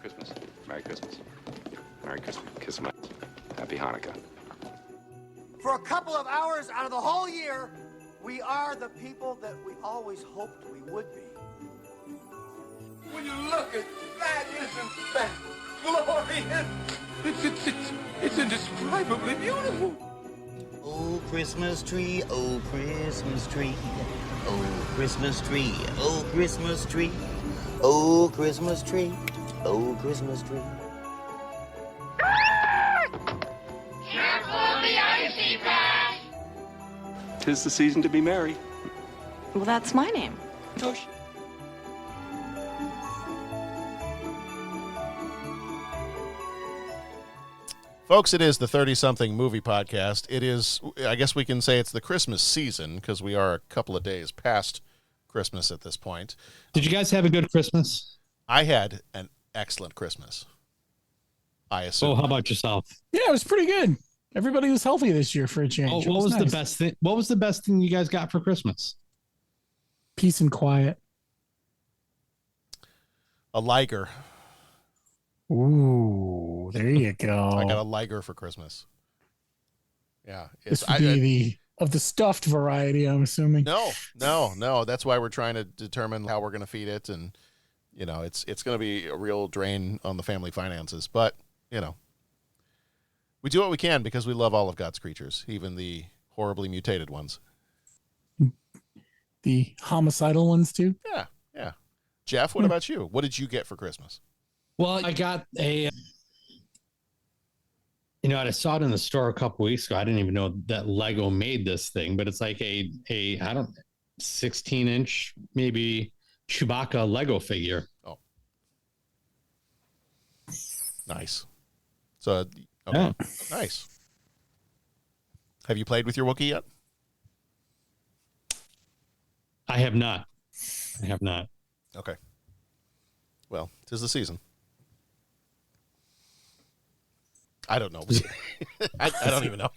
Christmas. Merry Christmas. Merry Christmas. Kiss my... Happy Hanukkah. For a couple of hours out of the whole year, we are the people that we always hoped we would be. When you look at that, isn't that glorious? It's indescribably beautiful. Oh, Christmas tree, oh, Christmas tree. Oh, Christmas tree, oh, Christmas tree. Oh, Christmas tree, oh, Christmas tree. Careful of the icy patch! 'Tis the season to be merry. Well, that's my name. Tush. Folks, it is the 30-something movie podcast. It is, I guess we can say it's the Christmas season because we are a couple of days past Christmas at this point. Did you guys have a good Christmas? I had an excellent Christmas. I assume. Oh, how about yourself? Yeah, it was pretty good. Everybody was healthy this year for a change. Oh, what was nice. the best thing? What was the best thing you guys got for Christmas? Peace and quiet. A Liger. Ooh, there you go. I got a Liger for Christmas. Yeah. This would be of the stuffed variety, I'm assuming. No. That's why we're trying to determine how we're going to feed it. And, you know, it's going to be a real drain on the family finances. But, you know, we do what we can because we love all of God's creatures, even the horribly mutated ones. The homicidal ones, too? Yeah. Jeff, what about you? What did you get for Christmas? Well, I got I saw it in the store a couple weeks ago. I didn't even know that Lego made this thing, but it's like a 16-inch, maybe Chewbacca Lego figure. Oh. Nice. So, okay. Yeah. Nice. Have you played with your Wookiee yet? I have not. Okay. Well, 'tis the season. I don't know. I don't even know.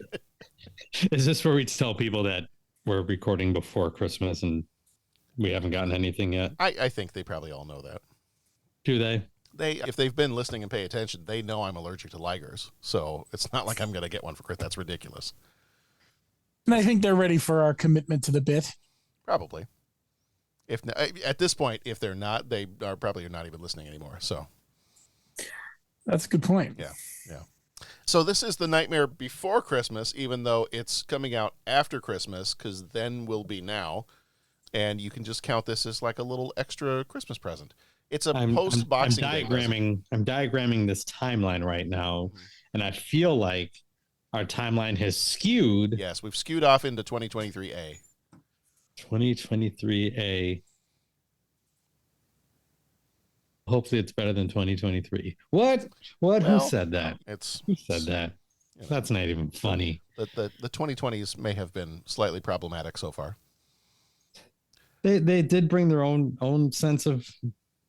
Is this where we tell people that we're recording before Christmas and we haven't gotten anything yet? I think they probably all know that. Do they? If they've been listening and pay attention, they know I'm allergic to Ligers. So it's not like I'm going to get one for Christmas. That's ridiculous. And I think they're ready for our commitment to the bit. Probably. At this point, if they're not, they are probably not even listening anymore. So that's a good point. Yeah. So this is The Nightmare Before Christmas, even though it's coming out after Christmas, because then will be now. And you can just count this as like a little extra Christmas present. It's a post-Boxing Day present. I'm diagramming this timeline right now, and I feel like our timeline has skewed. Yes, we've skewed off into 2023A. 2023A. Hopefully it's better than 2023. What? Well, who said that? Who said it's, that? You know, That's not even funny. The 2020s may have been slightly problematic so far. They did bring their own sense of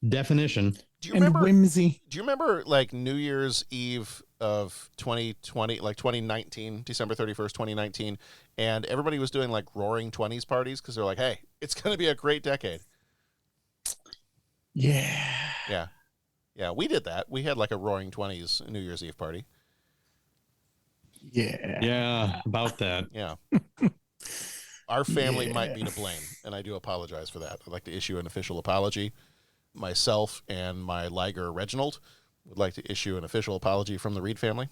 definition. Do you remember whimsy? Do you remember like New Year's Eve of 2020, like 2019, December 31st, 2019, and everybody was doing like roaring 20s parties because they're like, hey, it's going to be a great decade. Yeah, we did that. We had like a roaring 20s New Year's Eve party. Yeah, about that. Yeah. Our family might be to blame, and I do apologize for that. I'd like to issue an official apology. Myself and my Liger Reginald would like to issue an official apology from the Reed family.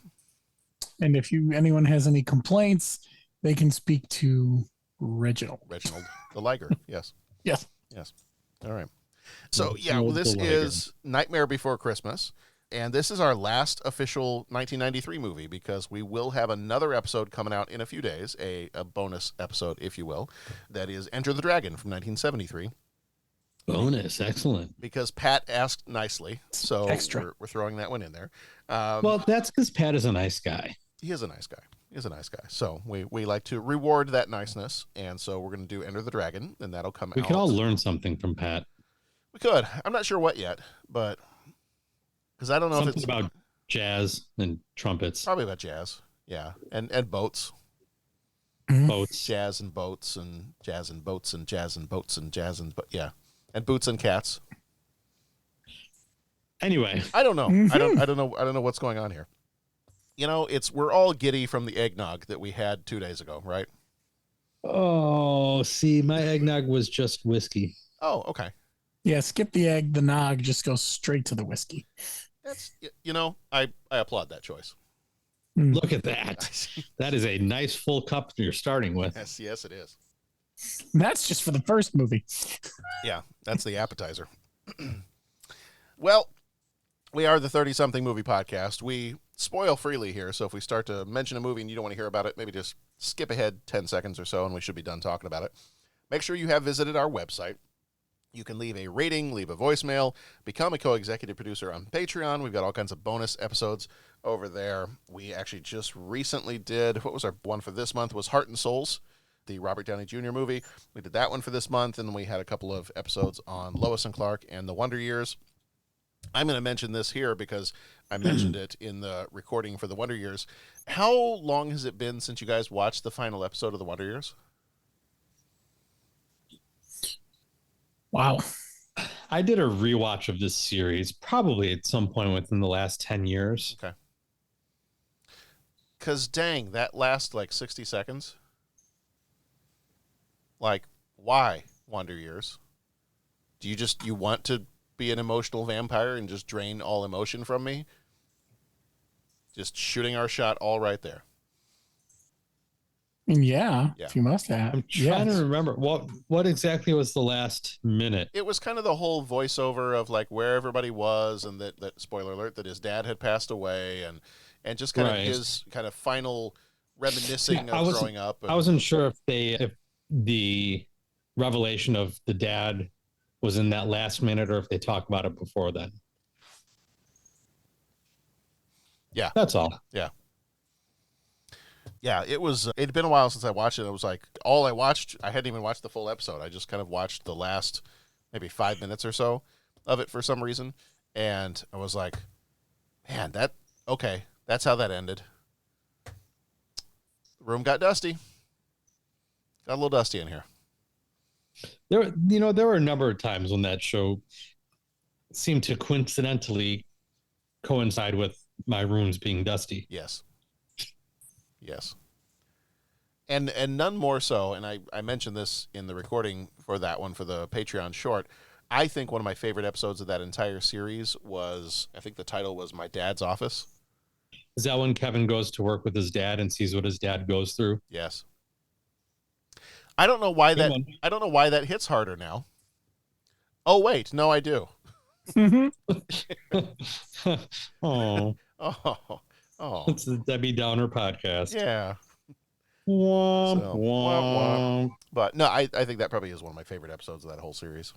And if anyone has any complaints, they can speak to Reginald, the Liger. Yes. Yes. All right. So, this is Nightmare Before Christmas, and this is our last official 1993 movie because we will have another episode coming out in a few days, a bonus episode, if you will, that is Enter the Dragon from 1973. Bonus, excellent. Because Pat asked nicely, so we're throwing that one in there. Well, that's because Pat is a nice guy. He is a nice guy. So we like to reward that niceness, and so we're going to do Enter the Dragon, and that'll come out. We could all learn something from Pat. We could. I'm not sure what yet, but because I don't know something if it's about jazz and trumpets. Probably about jazz, yeah, and boats. Boats, jazz and boats, and jazz and boats, and jazz and boats, and jazz and yeah, and boots and cats. Anyway, I don't know. I don't know what's going on here. You know, we're all giddy from the eggnog that we had 2 days ago, right? oh, see, my eggnog was just whiskey. Oh, okay. Yeah, skip the egg, the nog, just go straight to the whiskey. That's, you know, I applaud that choice. Look at that. That is a nice full cup you're starting with. Yes, it is. That's just for the first movie. Yeah, that's the appetizer. Well, we are the 30-something movie podcast. We spoil freely here, so if we start to mention a movie and you don't want to hear about it, maybe just skip ahead 10 seconds or so and we should be done talking about it. Make sure you have visited our website. You can leave a rating, leave a voicemail, become a co-executive producer on Patreon. We've got all kinds of bonus episodes over there. We actually just recently did, what was our one for this month, was Heart and Souls, the Robert Downey Jr. movie. We did that one for this month, and we had a couple of episodes on Lois and Clark and The Wonder Years. I'm going to mention this here because I mentioned it in the recording for The Wonder Years. How long has it been since you guys watched the final episode of The Wonder Years? Wow. I did a rewatch of this series probably at some point within the last 10 years. Okay. Because, dang, that last, 60 seconds. Why Wonder Years? Do you want to be an emotional vampire and just drain all emotion from me? Just shooting our shot all right there. Yeah, if you must have. I'm trying to remember what exactly was the last minute. It was kind of the whole voiceover of where everybody was, and that spoiler alert, that his dad had passed away, and just kind of his kind of final reminiscing of growing up. I wasn't sure if the revelation of the dad was in that last minute or if they talked about it before then. Yeah, that's all. Yeah. Yeah, it'd been a while since I watched it. It was all I watched, I hadn't even watched the full episode. I just kind of watched the last maybe 5 minutes or so of it for some reason. And I was like, man, that's how that ended. The room got dusty. Got a little dusty in here. There were a number of times when that show seemed to coincidentally coincide with my rooms being dusty. Yes. And none more so, and I mentioned this in the recording for that one for the Patreon short. I think one of my favorite episodes of that entire series was, I think the title was My Dad's Office. Is that when Kevin goes to work with his dad and sees what his dad goes through? Yes. I don't know why that hits harder now. Oh wait, no, I do. Oh. Oh. It's the Debbie Downer podcast. Yeah. Womp, womp. But no, I think that probably is one of my favorite episodes of that whole series.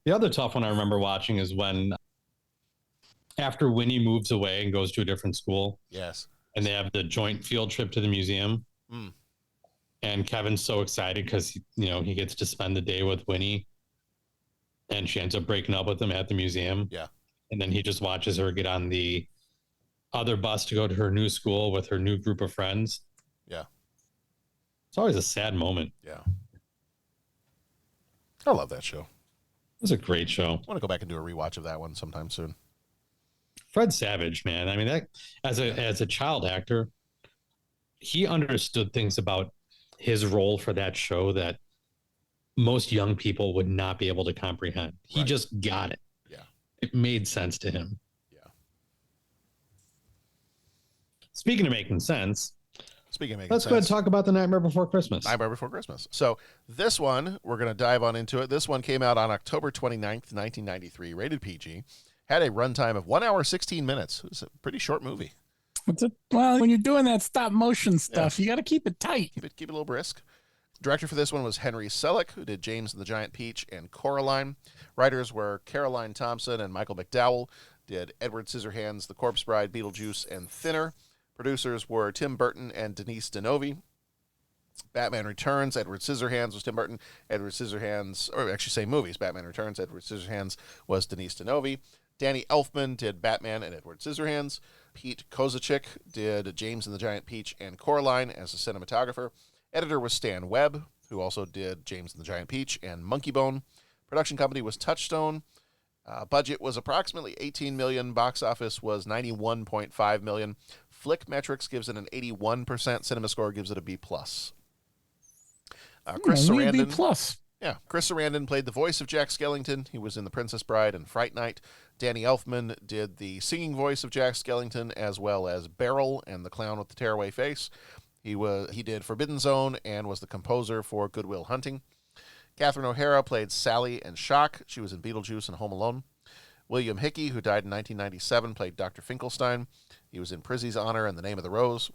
The other tough one I remember watching is when after Winnie moves away and goes to a different school. Yes. And they have the joint field trip to the museum. Mm. And Kevin's so excited because he gets to spend the day with Winnie. And she ends up breaking up with him at the museum. Yeah. And then he just watches her get on the other bus to go to her new school with her new group of friends. Yeah. It's always a sad moment. Yeah. I love that show. It was a great show. I want to go back and do a rewatch of that one sometime soon. Fred Savage, man. I mean, that as a child actor, he understood things about his role for that show that most young people would not be able to comprehend. He just got it. Yeah. It made sense to him. Yeah. Speaking of making sense, let's go ahead and talk about The Nightmare Before Christmas. Nightmare Before Christmas. So this one, we're going to dive on into it. This one came out on October 29th, 1993, rated PG. Had a runtime of 1 hour, 16 minutes. It was a pretty short movie. Well, when you're doing that stop motion stuff, you got to keep it tight. Keep it a little brisk. Director for this one was Henry Selick, who did James and the Giant Peach and Coraline. Writers were Caroline Thompson and Michael McDowell. Did Edward Scissorhands, The Corpse Bride, Beetlejuice, and Thinner. Producers were Tim Burton and Denise DeNovi. Batman Returns, Edward Scissorhands was Tim Burton. Edward Scissorhands, or actually same movies, Batman Returns, Edward Scissorhands was Denise DeNovi. Danny Elfman did Batman and Edward Scissorhands. Pete Kozachick did James and the Giant Peach and Coraline as a cinematographer. Editor was Stan Webb, who also did James and the Giant Peach and Monkey Bone. Production company was Touchstone. Budget was approximately $18 million. Box office was $91.5 million. Flickmetrics gives it an 81%. CinemaScore gives it a B+. Chris Only a B+. Sarandon. Yeah, Chris Sarandon played the voice of Jack Skellington. He was in The Princess Bride and Fright Night. Danny Elfman did the singing voice of Jack Skellington, as well as Beryl and the clown with the tearaway face. He did Forbidden Zone and was the composer for Good Will Hunting. Catherine O'Hara played Sally and Shock. She was in Beetlejuice and Home Alone. William Hickey, who died in 1997, played Dr. Finkelstein. He was in Prizzy's Honor and The Name of the Rose.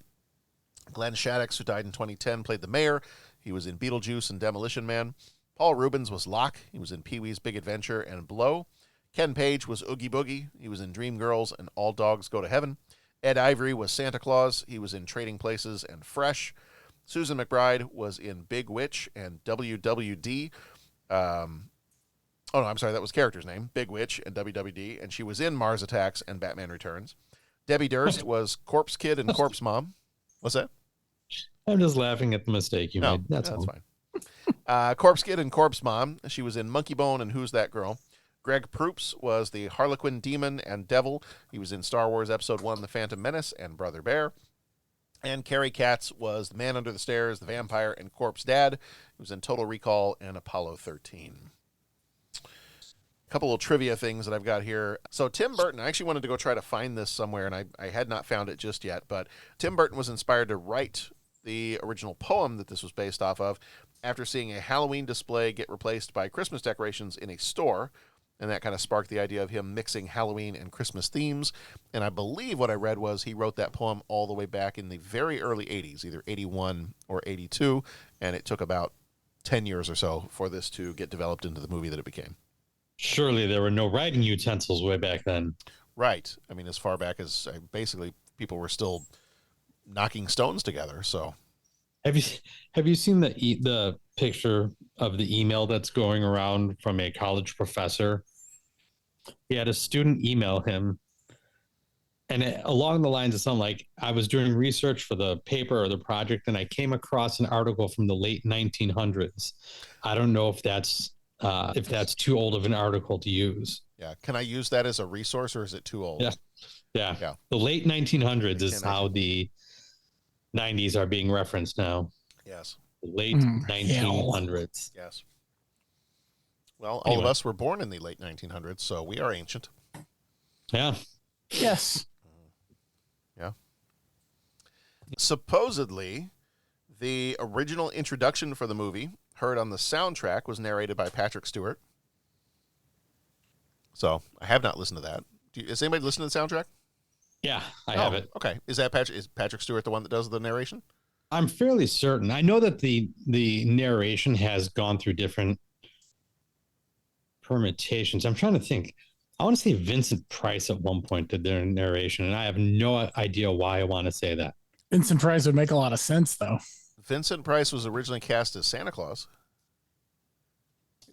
Glenn Shaddix, who died in 2010, played the mayor. He was in Beetlejuice and Demolition Man. Paul Rubens was Locke. He was in Pee-wee's Big Adventure and Blow. Ken Page was Oogie Boogie. He was in Dreamgirls and All Dogs Go to Heaven. Ed Ivory was Santa Claus. He was in Trading Places and Fresh. Susan McBride was in Big Witch and WWD. That was character's name, Big Witch and WWD, and she was in Mars Attacks and Batman Returns. Debbie Durst was Corpse Kid and Corpse Mom. What's that? I'm just laughing at the mistake you made. That's fine. Corpse Kid and Corpse Mom. She was in Monkey Bone and Who's That Girl? Greg Proops was the Harlequin Demon and Devil. He was in Star Wars Episode 1, The Phantom Menace and Brother Bear. And Carrie Katz was the Man Under the Stairs, the Vampire, and Corpse Dad. He was in Total Recall and Apollo 13. A couple of trivia things that I've got here. So Tim Burton, I actually wanted to go try to find this somewhere, and I had not found it just yet, but Tim Burton was inspired to write the original poem that this was based off of after seeing a Halloween display get replaced by Christmas decorations in a store. And that kind of sparked the idea of him mixing Halloween and Christmas themes. And I believe what I read was he wrote that poem all the way back in the very early 80s, either 81 or 82. And it took about 10 years or so for this to get developed into the movie that it became. Surely there were no writing utensils way back then. Right. I mean, as far back as basically people were still knocking stones together. So have you seen the picture of the email that's going around from a college professor? He had a student email him, and along the lines of something like, I was doing research for the paper or the project, and I came across an article from the late 1900s. I don't know if that's too old of an article to use. Yeah. Can I use that as a resource, or is it too old? Yeah. The late 1900s is how the 90s are being referenced now. Yes. Late 1900s. Yes. Well, all of us were born in the late 1900s, so we are ancient. Yeah. Yes. Yeah. Supposedly, the original introduction for the movie, heard on the soundtrack, was narrated by Patrick Stewart. So I have not listened to that. Has anybody listened to the soundtrack? Yeah, I have it. Okay. Is Patrick Stewart the one that does the narration? I'm fairly certain. I know that the narration has gone through different permutations. I'm trying to think. I want to say Vincent Price at one point did their narration, and I have no idea why I want to say that. Vincent Price would make a lot of sense, though. Vincent Price was originally cast as Santa Claus.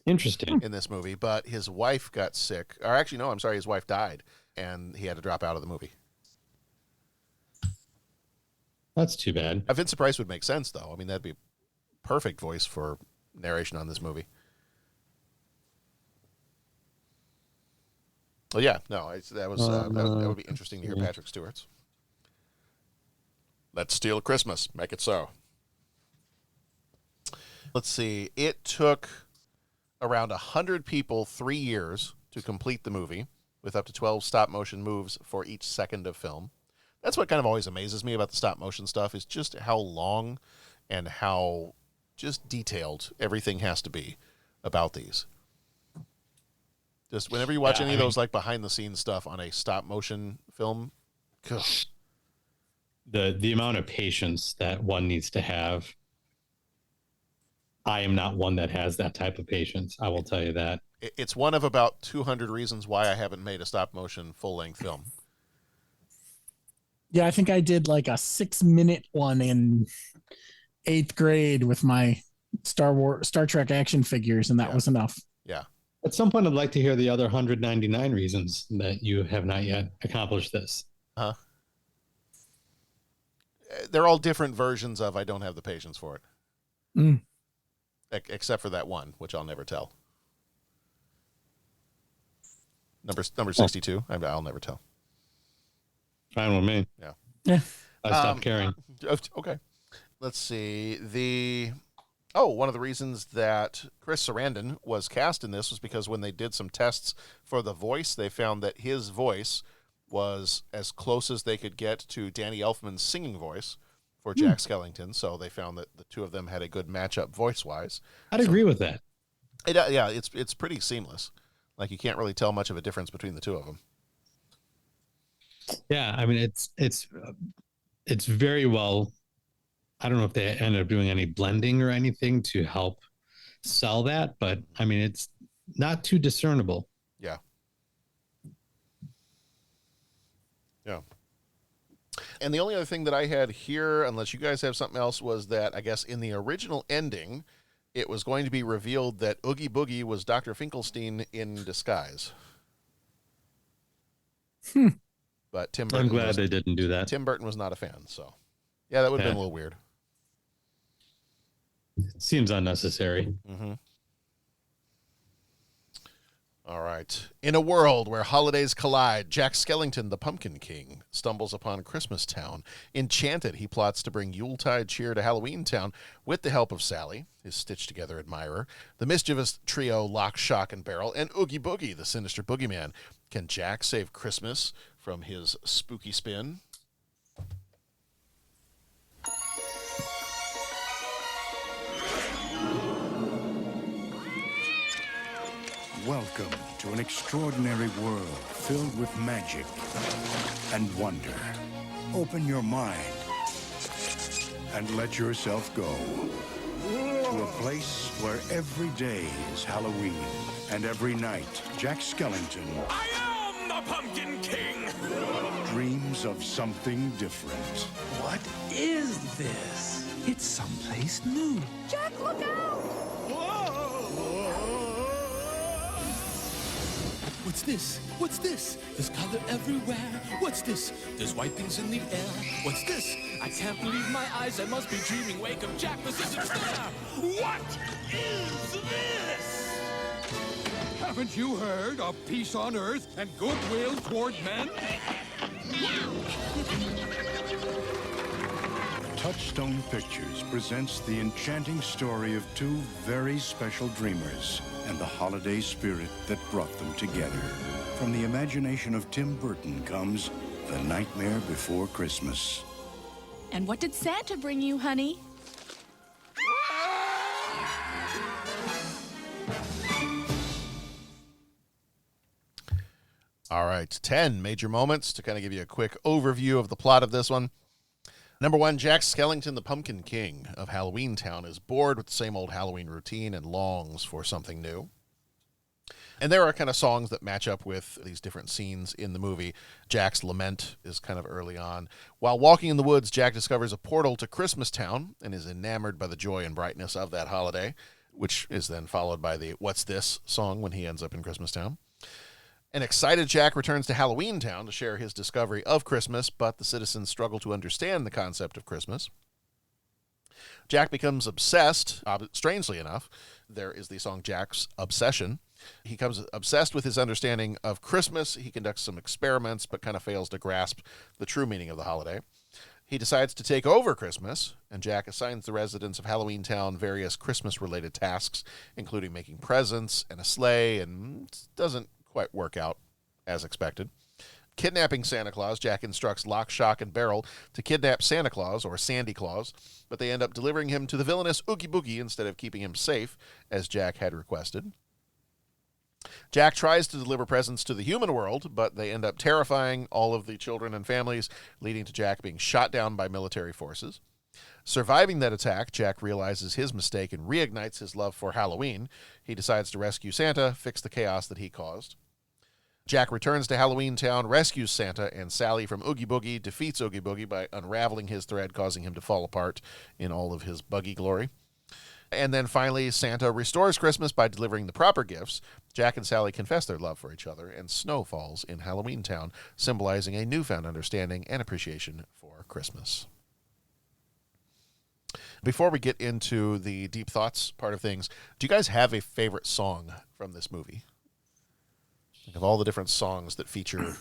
Interesting. In this movie, but his wife got sick. Or actually, no, I'm sorry, his wife died, and he had to drop out of the movie. That's too bad. Vincent Price would make sense, though. I mean, that'd be a perfect voice for narration on this movie. Well, yeah, no, that would be interesting to hear Patrick Stewart's. Let's steal Christmas. Make it so. Let's see. It took around 100 people 3 years to complete the movie, with up to 12 stop-motion moves for each second of film. That's what kind of always amazes me about the stop-motion stuff, is just how long and how just detailed everything has to be about these. Just whenever you watch any of those like behind-the-scenes stuff on a stop-motion film, the amount of patience that one needs to have, I am not one that has that type of patience. I will tell you that. It's one of about 200 reasons why I haven't made a stop-motion full-length film. Yeah, I think I did like a 6-minute one in 8th grade with my Star Trek action figures, and that was enough. Yeah. At some point, I'd like to hear the other 199 reasons that you have not yet accomplished this. They're all different versions of I don't have the patience for it. Mm. Except for that one, which I'll never tell. Number 62. I'll never tell. Fine with me. Yeah. I stopped caring. Okay. Let's see. One of the reasons that Chris Sarandon was cast in this was because when they did some tests for the voice, they found that his voice was as close as they could get to Danny Elfman's singing voice for Jack Skellington. So they found that the two of them had a good matchup voice-wise. I'd agree with that. It's pretty seamless. Like, you can't really tell much of a difference between the two of them. Yeah, I mean, it's very well. I don't know if they ended up doing any blending or anything to help sell that, but I mean, it's not too discernible. Yeah. And the only other thing that I had here, unless you guys have something else, was that I guess in the original ending, it was going to be revealed that Oogie Boogie was Dr. Finkelstein in disguise. But Tim Burton I'm glad they didn't do that. Tim Burton was not a fan, so yeah, that would have been a little weird. It seems unnecessary. Mm-hmm. All right. In a world where holidays collide, Jack Skellington, the Pumpkin King, stumbles upon Christmastown. Enchanted, he plots to bring Yuletide cheer to Halloweentown with the help of Sally, his stitched-together admirer, the mischievous trio Lock, Shock, and Barrel, and Oogie Boogie, the sinister boogeyman. Can Jack save Christmas from his spooky spin? Welcome to an extraordinary world filled with magic and wonder. Open your mind and let yourself go to a place where every day is Halloween and every night Jack Skellington I am the Pumpkin King! dreams of something different. What is this? It's someplace new. Jack, look out! What's this? What's this? There's color everywhere. What's this? There's white things in the air. What's this? I can't believe my eyes. I must be dreaming. Wake up, Jack. This isn't fair. What is this? Haven't you heard of peace on earth and goodwill toward men? Touchstone Pictures presents the enchanting story of two very special dreamers and the holiday spirit that brought them together. From the imagination of Tim Burton comes The Nightmare Before Christmas. And what did Santa bring you, honey? All right, 10 major moments to kind of give you a quick overview of the plot of this one. Number 1, Jack Skellington, the Pumpkin King of Halloweentown, is bored with the same old Halloween routine and longs for something new. And there are kind of songs that match up with these different scenes in the movie. Jack's lament is kind of early on. While walking in the woods, Jack discovers a portal to Christmastown and is enamored by the joy and brightness of that holiday, which is then followed by the What's This song when he ends up in Christmastown. An excited Jack returns to Halloweentown to share his discovery of Christmas, but the citizens struggle to understand the concept of Christmas. Jack becomes obsessed. Strangely enough, there is the song Jack's Obsession. He becomes obsessed with his understanding of Christmas. He conducts some experiments, but kind of fails to grasp the true meaning of the holiday. He decides to take over Christmas, and Jack assigns the residents of Halloweentown various Christmas-related tasks, including making presents and a sleigh, and doesn't quite work out as expected. Kidnapping Santa Claus, Jack instructs Lock, Shock, and Barrel to kidnap Santa Claus, or Sandy Claus, but they end up delivering him to the villainous Oogie Boogie instead of keeping him safe, as Jack had requested. Jack tries to deliver presents to the human world, but they end up terrifying all of the children and families, leading to Jack being shot down by military forces. Surviving that attack, Jack realizes his mistake and reignites his love for Halloween. He decides to rescue Santa, fix the chaos that he caused. Jack returns to Halloweentown, rescues Santa and Sally from Oogie Boogie, defeats Oogie Boogie by unraveling his thread, causing him to fall apart in all of his buggy glory. And then finally, Santa restores Christmas by delivering the proper gifts. Jack and Sally confess their love for each other, and snow falls in Halloweentown, symbolizing a newfound understanding and appreciation for Christmas. Before we get into the deep thoughts part of things, do you guys have a favorite song from this movie? Of all the different songs that feature, do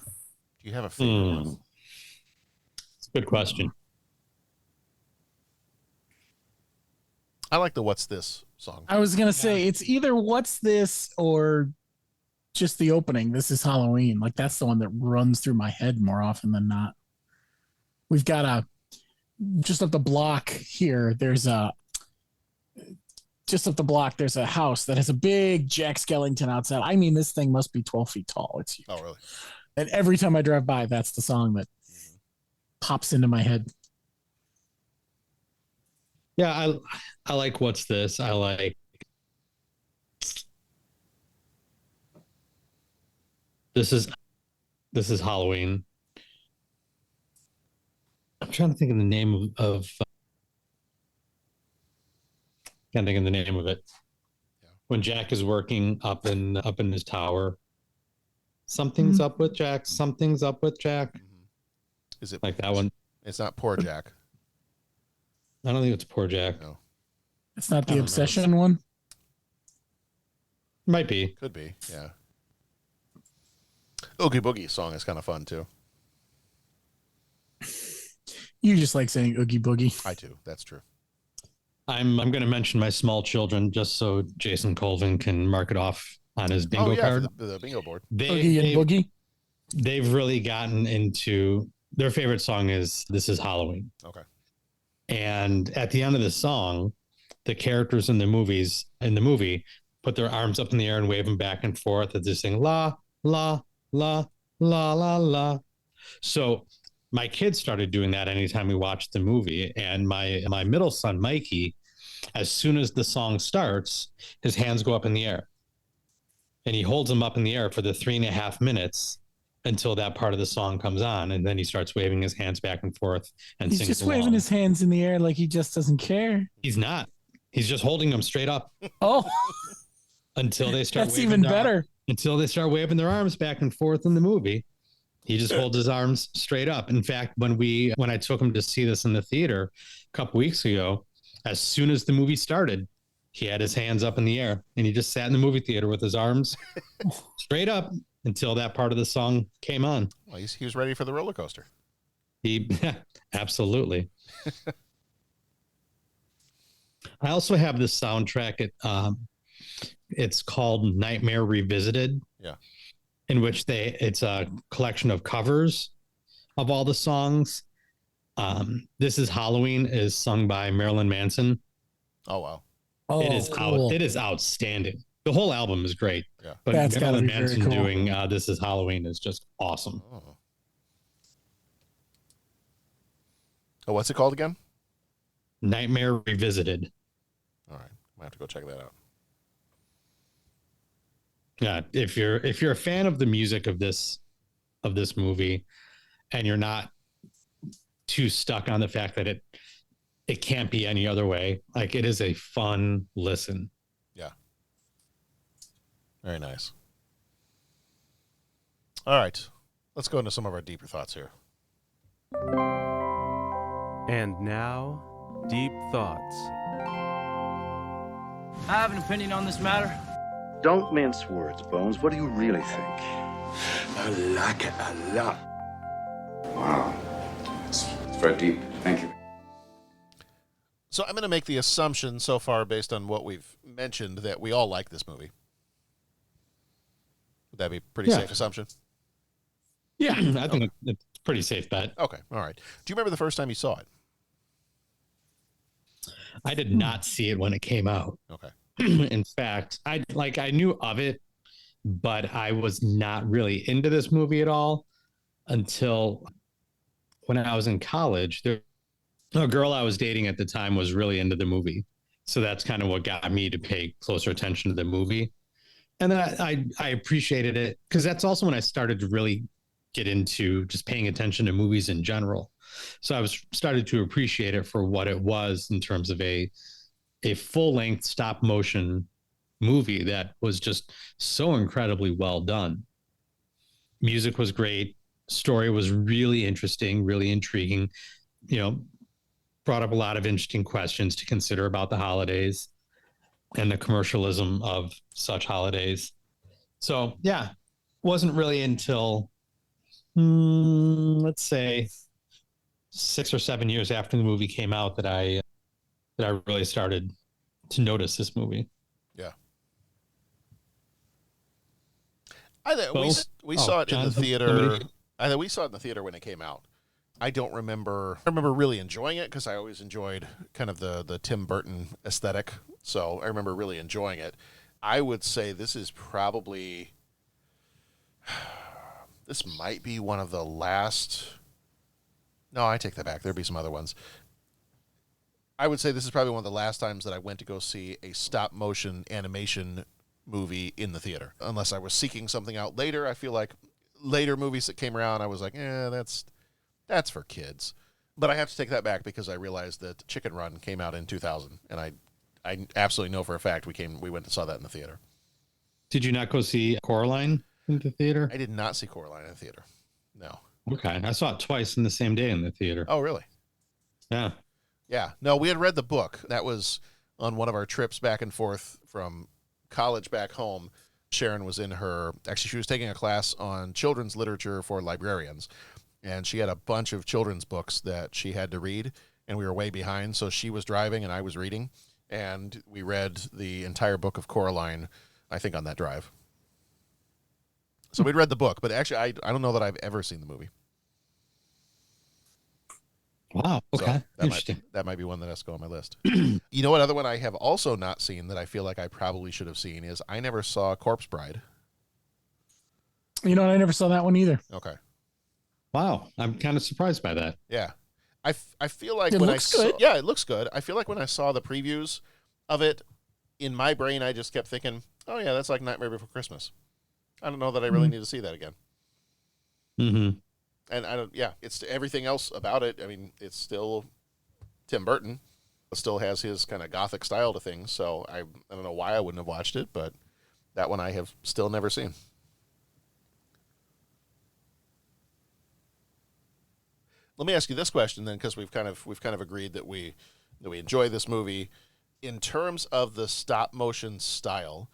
you have a favorite? It's a good question. I like the "What's This" song. I was gonna say it's either "What's This" or just the opening. "This Is Halloween." Like that's the one that runs through my head more often than not. We've got just up the block here. There's a house that has a big Jack Skellington outside. I mean, this thing must be 12 feet tall. It's huge. Oh, really? And every time I drive by, that's the song that pops into my head. Yeah, I like "What's This." I like This is Halloween. I'm trying to think of the name of can't think of the name of it. Yeah. When Jack is working up in his tower. Something's up with Jack. Something's up with Jack. Is it like that one? It's not Poor Jack. I don't think it's Poor Jack. No. It's not the Obsession one? Might be. Could be, yeah. Oogie Boogie song is kind of fun, too. You just like saying Oogie Boogie. I do. That's true. I'm going to mention My Small Children just so Jason Colvin can mark it off on his bingo card. For the bingo board. Oogie and Boogie? They've really gotten into... Their favorite song is "This Is Halloween." Okay. And at the end of the song, the characters in the movie put their arms up in the air and wave them back and forth as they sing la, la, la, la, la, la. So my kids started doing that anytime we watched the movie. And my middle son, Mikey, as soon as the song starts, his hands go up in the air. And he holds them up in the air for the 3.5 minutes until that part of the song comes on, and then he starts waving his hands back and forth and He's sings just along. waving his hands in the air like he just doesn't care. He's not. He's just holding them straight up. Oh, until they start. That's even better. Until they start waving their arms back and forth in the movie, he just holds his arms straight up. In fact, when I took him to see this in the theater a couple weeks ago, as soon as the movie started, he had his hands up in the air and he just sat in the movie theater with his arms straight up until that part of the song came on. Well, he was ready for the roller coaster. Absolutely. I also have this soundtrack. It's called Nightmare Revisited. Yeah. In which it's a collection of covers of all the songs. This Is Halloween is sung by Marilyn Manson. Oh, wow. Oh, it is outstanding. The whole album is great. Yeah. But That's Marilyn gotta be very Manson cool. doing This Is Halloween is just awesome. Oh, what's it called again? Nightmare Revisited. All right. I have to go check that out. Yeah, if you're a fan of the music of this movie and you're not too stuck on the fact that it can't be any other way, like it is a fun listen. Yeah. Very nice. All right. Let's go into some of our deeper thoughts here. And now, Deep Thoughts. I have an opinion on this matter. Don't mince words, Bones. What do you really think? I like it a lot. Wow. It's very deep. Thank you. So I'm going to make the assumption so far, based on what we've mentioned, that we all like this movie. Would that be a pretty safe assumption? Yeah, I think it's a pretty safe bet. Okay, all right. Do you remember the first time you saw it? I did not see it when it came out. Okay. In fact, I knew of it, but I was not really into this movie at all until when I was in college. A girl I was dating at the time was really into the movie. So that's kind of what got me to pay closer attention to the movie. And then I appreciated it because that's also when I started to really get into just paying attention to movies in general. So I started to appreciate it for what it was in terms of a full-length stop motion movie that was just so incredibly well done. Music was great. Story was really interesting, really intriguing. Brought up a lot of interesting questions to consider about the holidays and the commercialism of such holidays. So yeah, wasn't really until, let's say, 6 or 7 years after the movie came out that I really started to notice this movie. Yeah. We saw it in the theater. We saw it in the theater when it came out. I don't remember. I remember really enjoying it because I always enjoyed kind of the Tim Burton aesthetic. So I remember really enjoying it. I would say this is probably. This might be one of the last. No, I take that back. There'd be some other ones. I would say this is probably one of the last times that I went to go see a stop motion animation movie in the theater. Unless I was seeking something out later. I feel like later movies that came around, I was like, that's for kids. But I have to take that back because I realized that Chicken Run came out in 2000, and I absolutely know for a fact we went and saw that in the theater. Did you not go see Coraline in the theater? I did not see Coraline in the theater. No. Okay. I saw it twice in the same day in the theater. Oh, really? Yeah. Yeah. No, we had read the book. That was on one of our trips back and forth from college back home. Sharon was she was taking a class on children's literature for librarians. And she had a bunch of children's books that she had to read, and we were way behind. So she was driving and I was reading, and we read the entire book of Coraline, I think, on that drive. So we'd read the book, but actually I don't know that I've ever seen the movie. Wow. Okay. So Interesting. That might be one that has to go on my list. You know what other one I have also not seen that I feel like I probably should have seen is I never saw Corpse Bride. You know what? I never saw that one either. Okay. Wow. I'm kind of surprised by that. Yeah. I feel like it looks good. Yeah, it looks good. I feel like when I saw the previews of it, in my brain, I just kept thinking, oh yeah, that's like Nightmare Before Christmas. I don't know that I really need to see that again. Mm-hmm. And it's everything else about it. I mean, it's still Tim Burton. It still has his kind of gothic style to things. So I don't know why I wouldn't have watched it, but that one I have still never seen. Let me ask you this question then, because we've kind of agreed that we enjoy this movie. In terms of the stop motion style,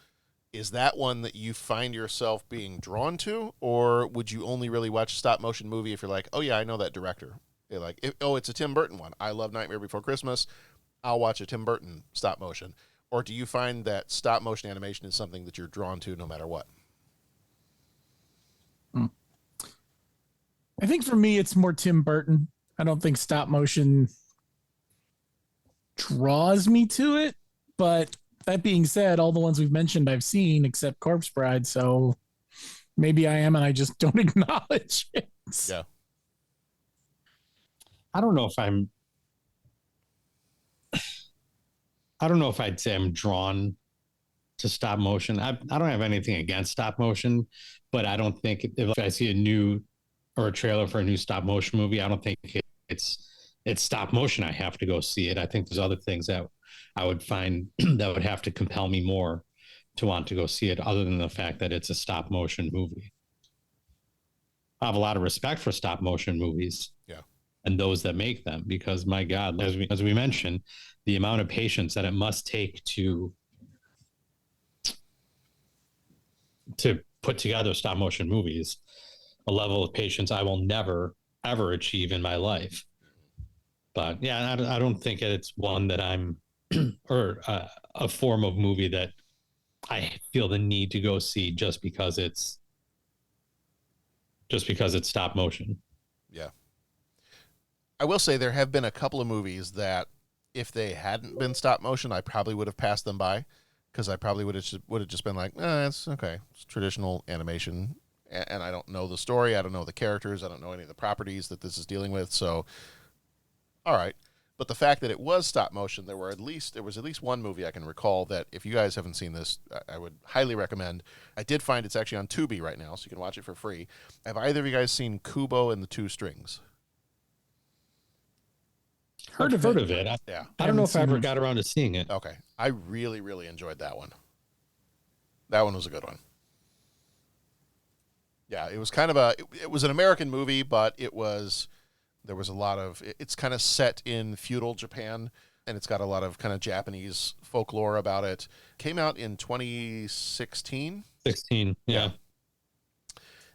is that one that you find yourself being drawn to, or would you only really watch a stop motion movie if you're like, oh yeah, I know that director? You're like, it's a Tim Burton one. I love Nightmare Before Christmas. I'll watch a Tim Burton stop motion. Or do you find that stop motion animation is something that you're drawn to no matter what? I think for me, it's more Tim Burton. I don't think stop motion draws me to it. But that being said, all the ones we've mentioned I've seen except Corpse Bride. So maybe I am and I just don't acknowledge it. Yeah. I don't know if I'd say I'm drawn to stop motion. I don't have anything against stop motion, but I don't think if I see a new or a trailer for a new stop motion movie, I don't think it's stop motion. I have to go see it. I think there's other things that I would find that would have to compel me more to want to go see it, other than the fact that it's a stop motion movie. I have a lot of respect for stop motion movies. Yeah. And those that make them, because my God, as we mentioned, the amount of patience that it must take to put together stop motion movies, a level of patience I will never, ever achieve in my life. But yeah, I don't think it's one that I'm, or a form of movie that I feel the need to go see just because it's stop motion. Yeah. I will say there have been a couple of movies that if they hadn't been stop motion, I probably would have passed them by, because I probably would have just been like, it's okay. It's traditional animation. And I don't know the story. I don't know the characters. I don't know any of the properties that this is dealing with. So, all right. But the fact that it was stop motion, there was at least one movie I can recall that if you guys haven't seen this, I would highly recommend. I did find it's actually on Tubi right now, so you can watch it for free. Have either of you guys seen Kubo and the Two Strings? Heard of it. I don't know if I ever got around to seeing it. Okay. I really, really enjoyed that one. That one was a good one. Yeah, it was kind of it was an American movie, but there was a lot of, it's kind of set in feudal Japan, and it's got a lot of kind of Japanese folklore about it. Came out in 2016. 16, yeah.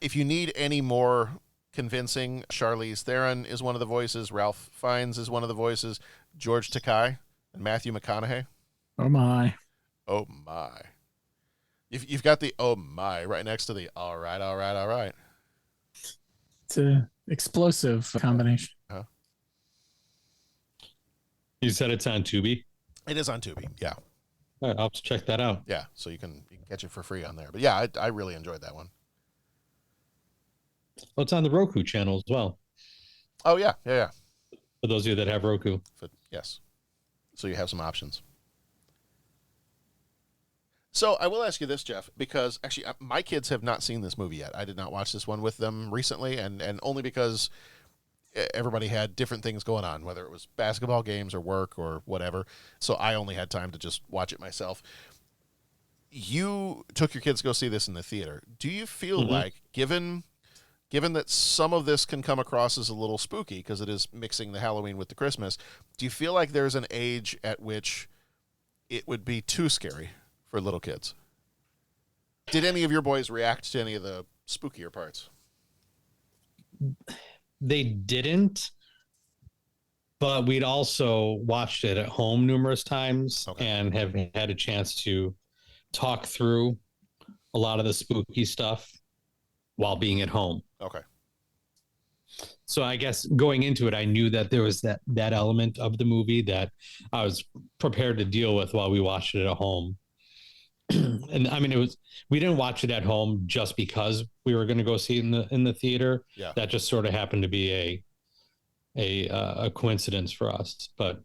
If you need any more convincing, Charlize Theron is one of the voices. Ralph Fiennes is one of the voices. George Takei and Matthew McConaughey. Oh my. Oh my. You've got the oh my right next to the all right, all right, all right. It's a explosive combination. Huh? You said it's on Tubi? It is on Tubi, yeah. All right, I'll have to check that out. Yeah, so you can catch it for free on there. But yeah, I really enjoyed that one. Well, it's on the Roku channel as well. Oh yeah. For those of you that have Roku. Yes. So you have some options. So I will ask you this, Jeff, because actually my kids have not seen this movie yet. I did not watch this one with them recently, and only because everybody had different things going on, whether it was basketball games or work or whatever. So I only had time to just watch it myself. You took your kids to go see this in the theater. Do you feel like, given that some of this can come across as a little spooky because it is mixing the Halloween with the Christmas, do you feel like there's an age at which it would be too scary for little kids? Did any of your boys react to any of the spookier parts? They didn't, but we'd also watched it at home numerous times and have had a chance to talk through a lot of the spooky stuff while being at home. Okay. So I guess going into it, I knew that there was that element of the movie that I was prepared to deal with while we watched it at home. And I mean, we didn't watch it at home just because we were going to go see it in the theater. Yeah. That just sort of happened to be a coincidence for us. But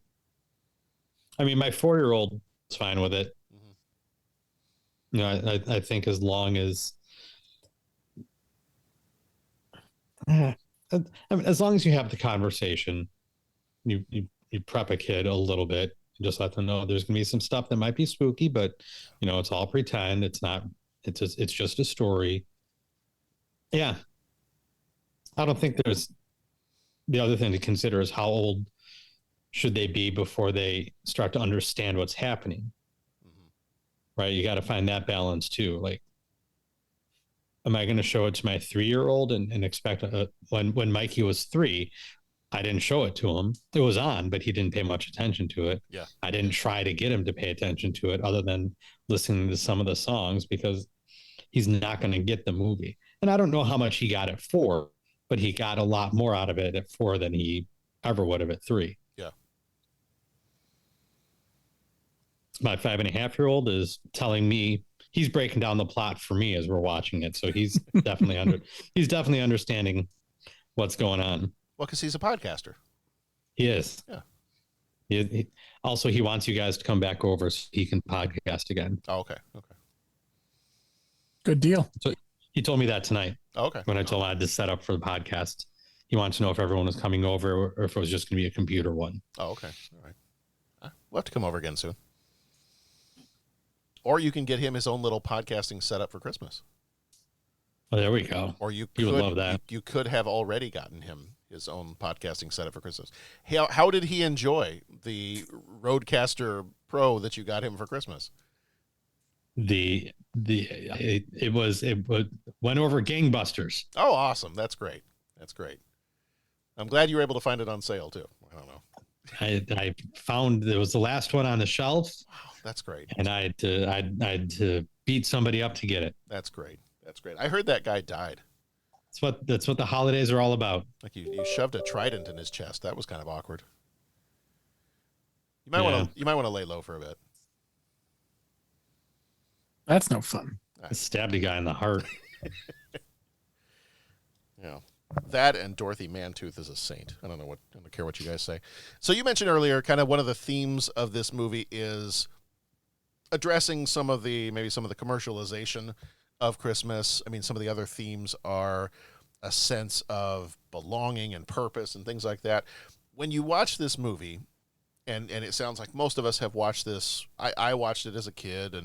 I mean, my 4-year-old is fine with it. You know, I think as long as I mean, as long as you have the conversation, you prep a kid a little bit. Just let them know there's going to be some stuff that might be spooky, but you know, it's all pretend. It's not. It's just a story. Yeah, I don't think there's. The other thing to consider is how old should they be before they start to understand what's happening. Right, you got to find that balance too. Like, am I going to show it to my 3-year-old and expect when Mikey was 3? I didn't show it to him. It was on, but he didn't pay much attention to it. Yeah. I didn't try to get him to pay attention to it other than listening to some of the songs because he's not going to get the movie. And I don't know how much he got at 4, but he got a lot more out of it at 4 than he ever would have at 3. Yeah. My 5.5-year-old is telling me he's breaking down the plot for me as we're watching it. So he's definitely he's definitely understanding what's going on. Well, because he's a podcaster. He is. Yeah. He also, he wants you guys to come back over so he can podcast again. Oh, okay. Good deal. So he told me that tonight. Oh, okay. When I told him I had to set up for the podcast. He wanted to know if everyone was coming over or if it was just going to be a computer one. Oh, okay. All right. We'll have to come over again soon. Or you can get him his own little podcasting setup for Christmas. Oh, there we go. Or you he would love that. You could have already gotten him his own podcasting setup for Christmas. How did he enjoy the Rodecaster Pro that you got him for Christmas? It went over gangbusters. Oh, awesome. That's great. I'm glad you were able to find it on sale too. I don't know. I found it was the last one on the shelf. Wow, that's great. And I had to beat somebody up to get it. That's great. I heard that guy died. That's what the holidays are all about. Like you shoved a trident in his chest. That was kind of awkward. You might want to lay low for a bit. That's no fun. I stabbed a guy in the heart. Yeah. That and Dorothy Mantooth is a saint. I don't care what you guys say. So you mentioned earlier kind of one of the themes of this movie is addressing some of the commercialization of Christmas. I mean, some of the other themes are a sense of belonging and purpose and things like that. When you watch this movie, and it sounds like most of us have watched this. I watched it as a kid,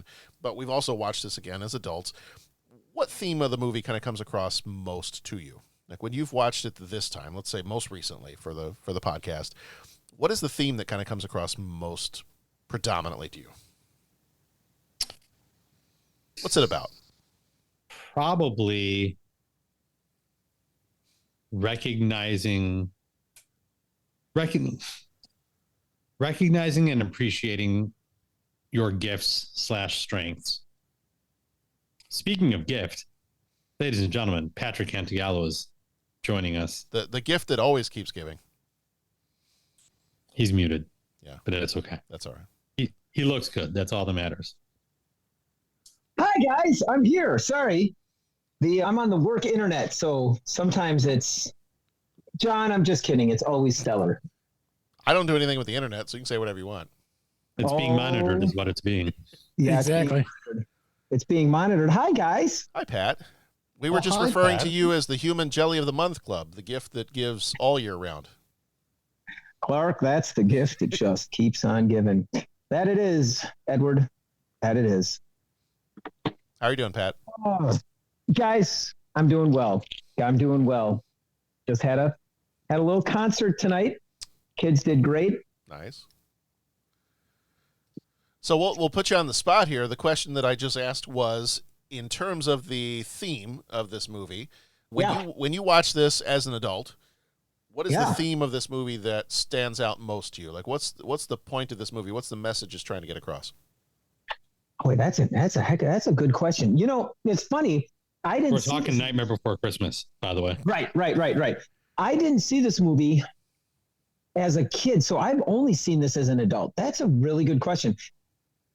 but we've also watched this again as adults. What theme of the movie kind of comes across most to you? Like when you've watched it this time, let's say most recently for the podcast, what is the theme that kind of comes across most predominantly to you? What's it about? Probably recognizing and appreciating your gifts / strengths. Speaking of gift, ladies and gentlemen, Patrick Cantigallo is joining us. The gift that always keeps giving. He's muted. Yeah. But it's okay. That's all right. He looks good. That's all that matters. Hi guys, I'm here. Sorry. I'm on the work internet, so sometimes it's John, I'm just kidding. It's always stellar. I don't do anything with the internet, so you can say whatever you want. It's being monitored is what it's being. Yeah, exactly. It's being monitored. Hi guys. Hi, Pat. We were just hi, referring Pat. to you as the Human Jelly of the Month Club, the gift that gives all year round. Clark, that's the gift that just keeps on giving. That it is, Edward. That it is. How are you doing, Pat? Guys, I'm doing well. Just had a little concert tonight. Kids did great. Nice. So we'll put you on the spot here. The question that I just asked was, in terms of the theme of this movie, when you watch this as an adult, what is the theme of this movie that stands out most to you? Like, what's the point of this movie? What's the message it's trying to get across? Oh, that's a good question. You know, it's funny. We're talking Nightmare Before Christmas, by the way. Right. I didn't see this movie as a kid, so I've only seen this as an adult. That's a really good question.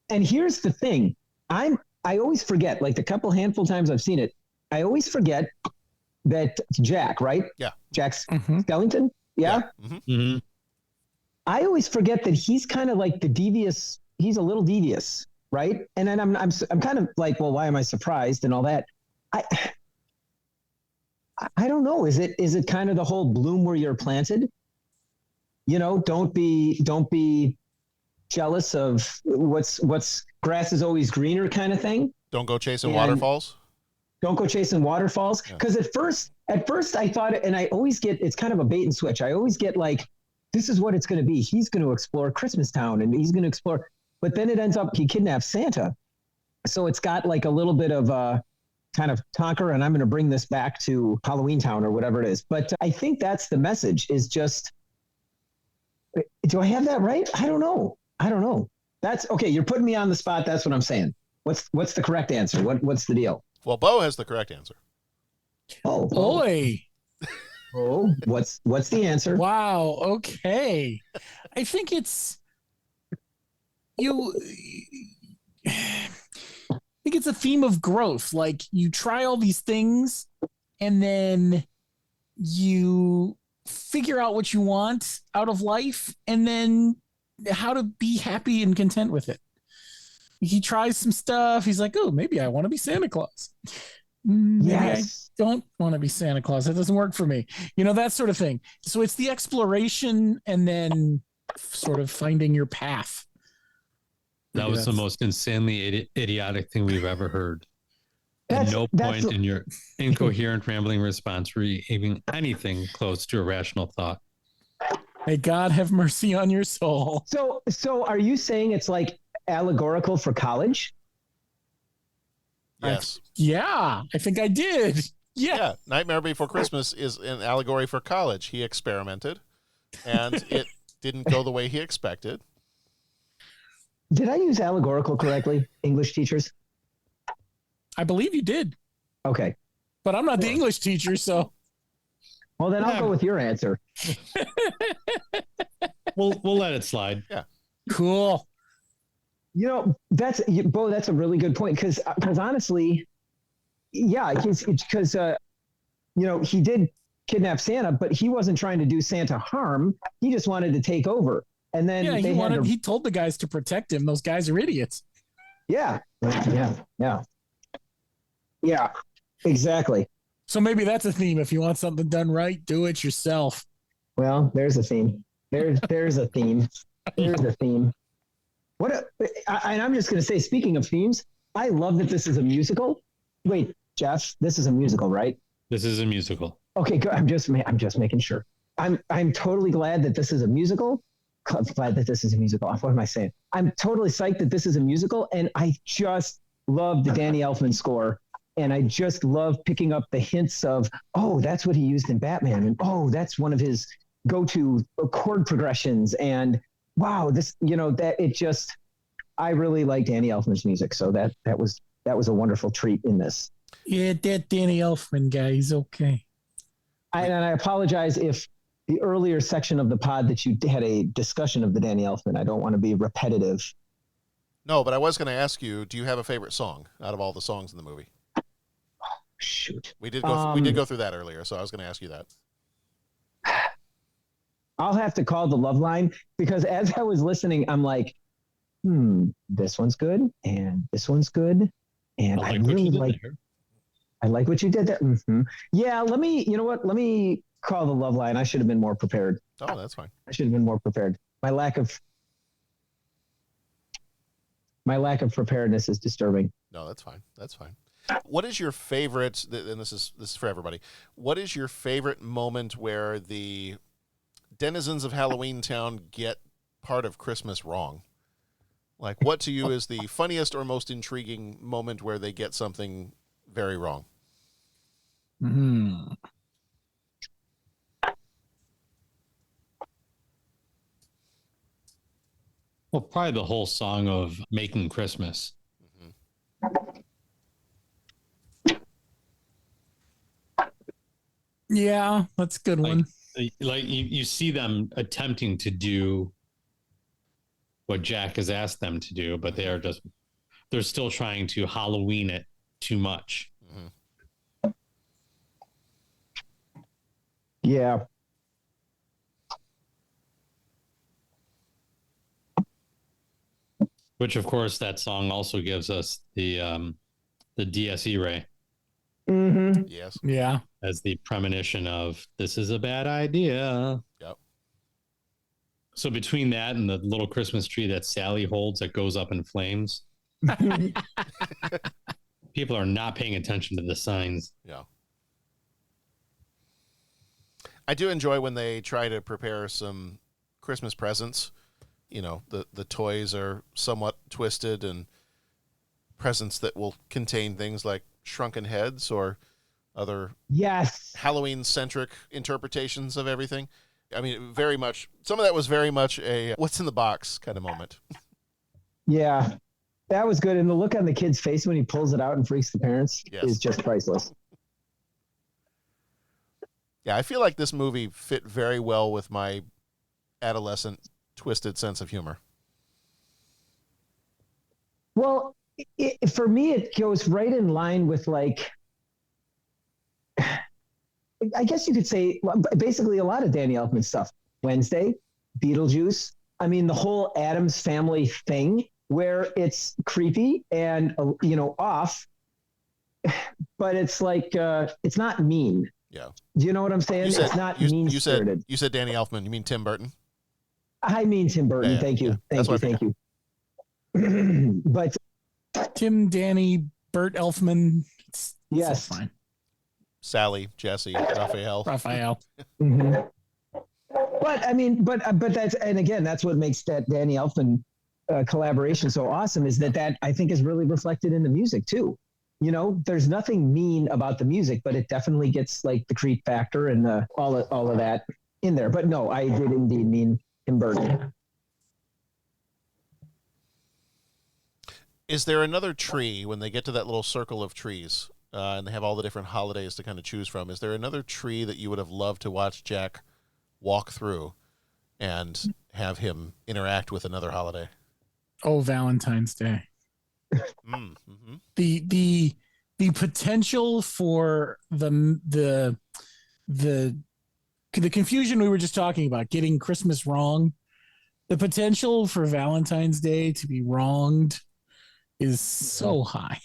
And here's the thing. I always forget, like the handful times I've seen it, I always forget that Jack, right? Yeah. Jack Skellington? Yeah. Mm-hmm. I always forget that he's kind of like he's a little devious, right? And then I'm kind of like, well, why am I surprised and all that? I don't know. Is it kind of the whole bloom where you're planted? You know, don't be jealous of what's grass is always greener kind of thing. Don't go chasing waterfalls. Don't go chasing waterfalls. Because at first I thought, and I always get, it's kind of a bait and switch. I always get like, this is what it's going to be. He's going to explore Christmas Town and he's going to explore, but then it ends up he kidnaps Santa. So it's got like a little bit of kind of Tonker, and I'm going to bring this back to Halloweentown or whatever it is. But I think that's the message is just, do I have that right? I don't know. That's okay. You're putting me on the spot. That's what I'm saying. What's the correct answer? What's the deal? Well, Bo has the correct answer. Oh boy. Oh, what's the answer? Wow. Okay. I think it's a theme of growth. Like you try all these things and then you figure out what you want out of life and then how to be happy and content with it. He tries some stuff. He's like, oh, maybe I want to be Santa Claus. Maybe I don't want to be Santa Claus. That doesn't work for me. You know, that sort of thing. So it's the exploration and then sort of finding your path. That was the most insanely idiotic thing we've ever heard. At no point in your incoherent, rambling response were you even anything close to a rational thought. May God have mercy on your soul. So are you saying it's like allegorical for college? Yes. Yeah, I think I did. Yeah. Nightmare Before Christmas is an allegory for college. He experimented, and it didn't go the way he expected. Did I use allegorical correctly, English teachers? I believe you did. Okay. But I'm not the English teacher, so. Well, then I'll go with your answer. We'll let it slide. Yeah. Cool. You know, that's a really good point because honestly, yeah, because he did kidnap Santa, but he wasn't trying to do Santa harm. He just wanted to take over. And then he told the guys to protect him. Those guys are idiots. Yeah, exactly. So maybe that's a theme. If you want something done right, do it yourself. Well, there's a theme. There's a theme. There's a theme. And I'm just going to say, speaking of themes, I love that this is a musical. Wait, Jeff, this is a musical, right? This is a musical. Okay, good. I'm just making sure. I'm totally glad that this is a musical. I'm glad that this is a musical. What am I saying? I'm totally psyched that this is a musical, and I just love the Danny Elfman score. And I just love picking up the hints of, oh, that's what he used in Batman. And oh, that's one of his go-to chord progressions. And wow, this, that it just, I really like Danny Elfman's music. So that was a wonderful treat in this. Yeah, that Danny Elfman guy, he's okay. And I apologize if the earlier section of the pod that you had a discussion of the Danny Elfman, I don't want to be repetitive. No, but I was going to ask you, do you have a favorite song out of all the songs in the movie? Shoot. We did go through that earlier, so I was going to ask you that. I'll have to call the Love Line, because as I was listening, I'm like, this one's good and this one's good. And I really like what you did there. Mm-hmm. Yeah, let me call the Love Line. I should have been more prepared. Oh, that's fine. I should have been more prepared. My lack of preparedness is disturbing. No, that's fine. That's fine. What is your favorite, and this is for everybody, what is your favorite moment where the denizens of Halloweentown get part of Christmas wrong? Like, what to you is the funniest or most intriguing moment where they get something very wrong? Well, probably the whole song of Making Christmas. Yeah, that's a good one. Like you see them attempting to do what Jack has asked them to do, but they're still trying to Halloween it too much. Yeah. Which, of course, that song also gives us the DSE ray. Mm-hmm. Yes. Yeah. As the premonition of, this is a bad idea. Yep. So between that and the little Christmas tree that Sally holds that goes up in flames, people are not paying attention to the signs. Yeah. I do enjoy when they try to prepare some Christmas presents. The toys are somewhat twisted, and presents that will contain things like shrunken heads or other Halloween-centric interpretations of everything. I mean, very much, some of that was very much a what's in the box kind of moment. Yeah, that was good. And the look on the kid's face when he pulls it out and freaks the parents is just priceless. Yeah, I feel like this movie fit very well with my adolescent twisted sense of humor. Well, for me, it goes right in line with, like, I guess you could say basically a lot of Danny Elfman stuff. Wednesday, Beetlejuice. I mean, the whole Addams Family thing where it's creepy and, off, but it's like, it's not mean. Yeah. Do you know what I'm saying? It's not mean-spirited. You said Danny Elfman. You mean Tim Burton? I mean Tim Burton. Yeah, Thank you. Yeah. Thank you. But Tim, Danny, Bert Elfman. It's fine. Sally, Jesse, Raphael. Mm-hmm. But I mean, but that's, and again, that's what makes that Danny Elfman collaboration so awesome, is that I think is really reflected in the music too. There's nothing mean about the music, but it definitely gets like the creep factor and all of that in there. But no, I did indeed mean Tim Burton. Is there another tree when they get to that little circle of trees and they have all the different holidays to kind of choose from? Is there another tree that you would have loved to watch Jack walk through and have him interact with another holiday? Oh, Valentine's Day. Mm-hmm. The potential for the confusion we were just talking about, getting Christmas wrong, the potential for Valentine's Day to be wronged is so high.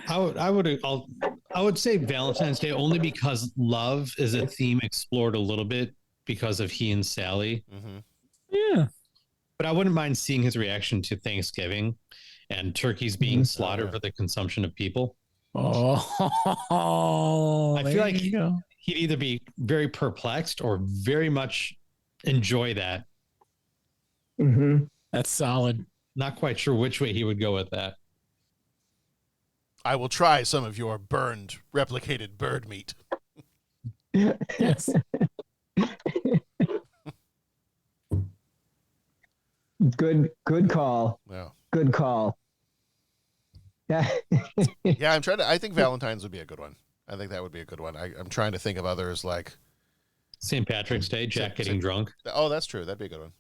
I would say Valentine's Day only because love is a theme explored a little bit because of he and Sally. Mm-hmm. Yeah. But I wouldn't mind seeing his reaction to Thanksgiving and turkeys being slaughtered for the consumption of people. Oh, I feel like he'd either be very perplexed or very much enjoy that. Mm-hmm. That's solid. Not quite sure which way he would go with that. I will try some of your burned, replicated bird meat. Yes. Good call. Yeah. Good call. Yeah. Yeah, I think Valentine's would be a good one. I think that would be a good one. I'm trying to think of others like St. Patrick's Day, Jack getting drunk. Oh, that's true. That'd be a good one.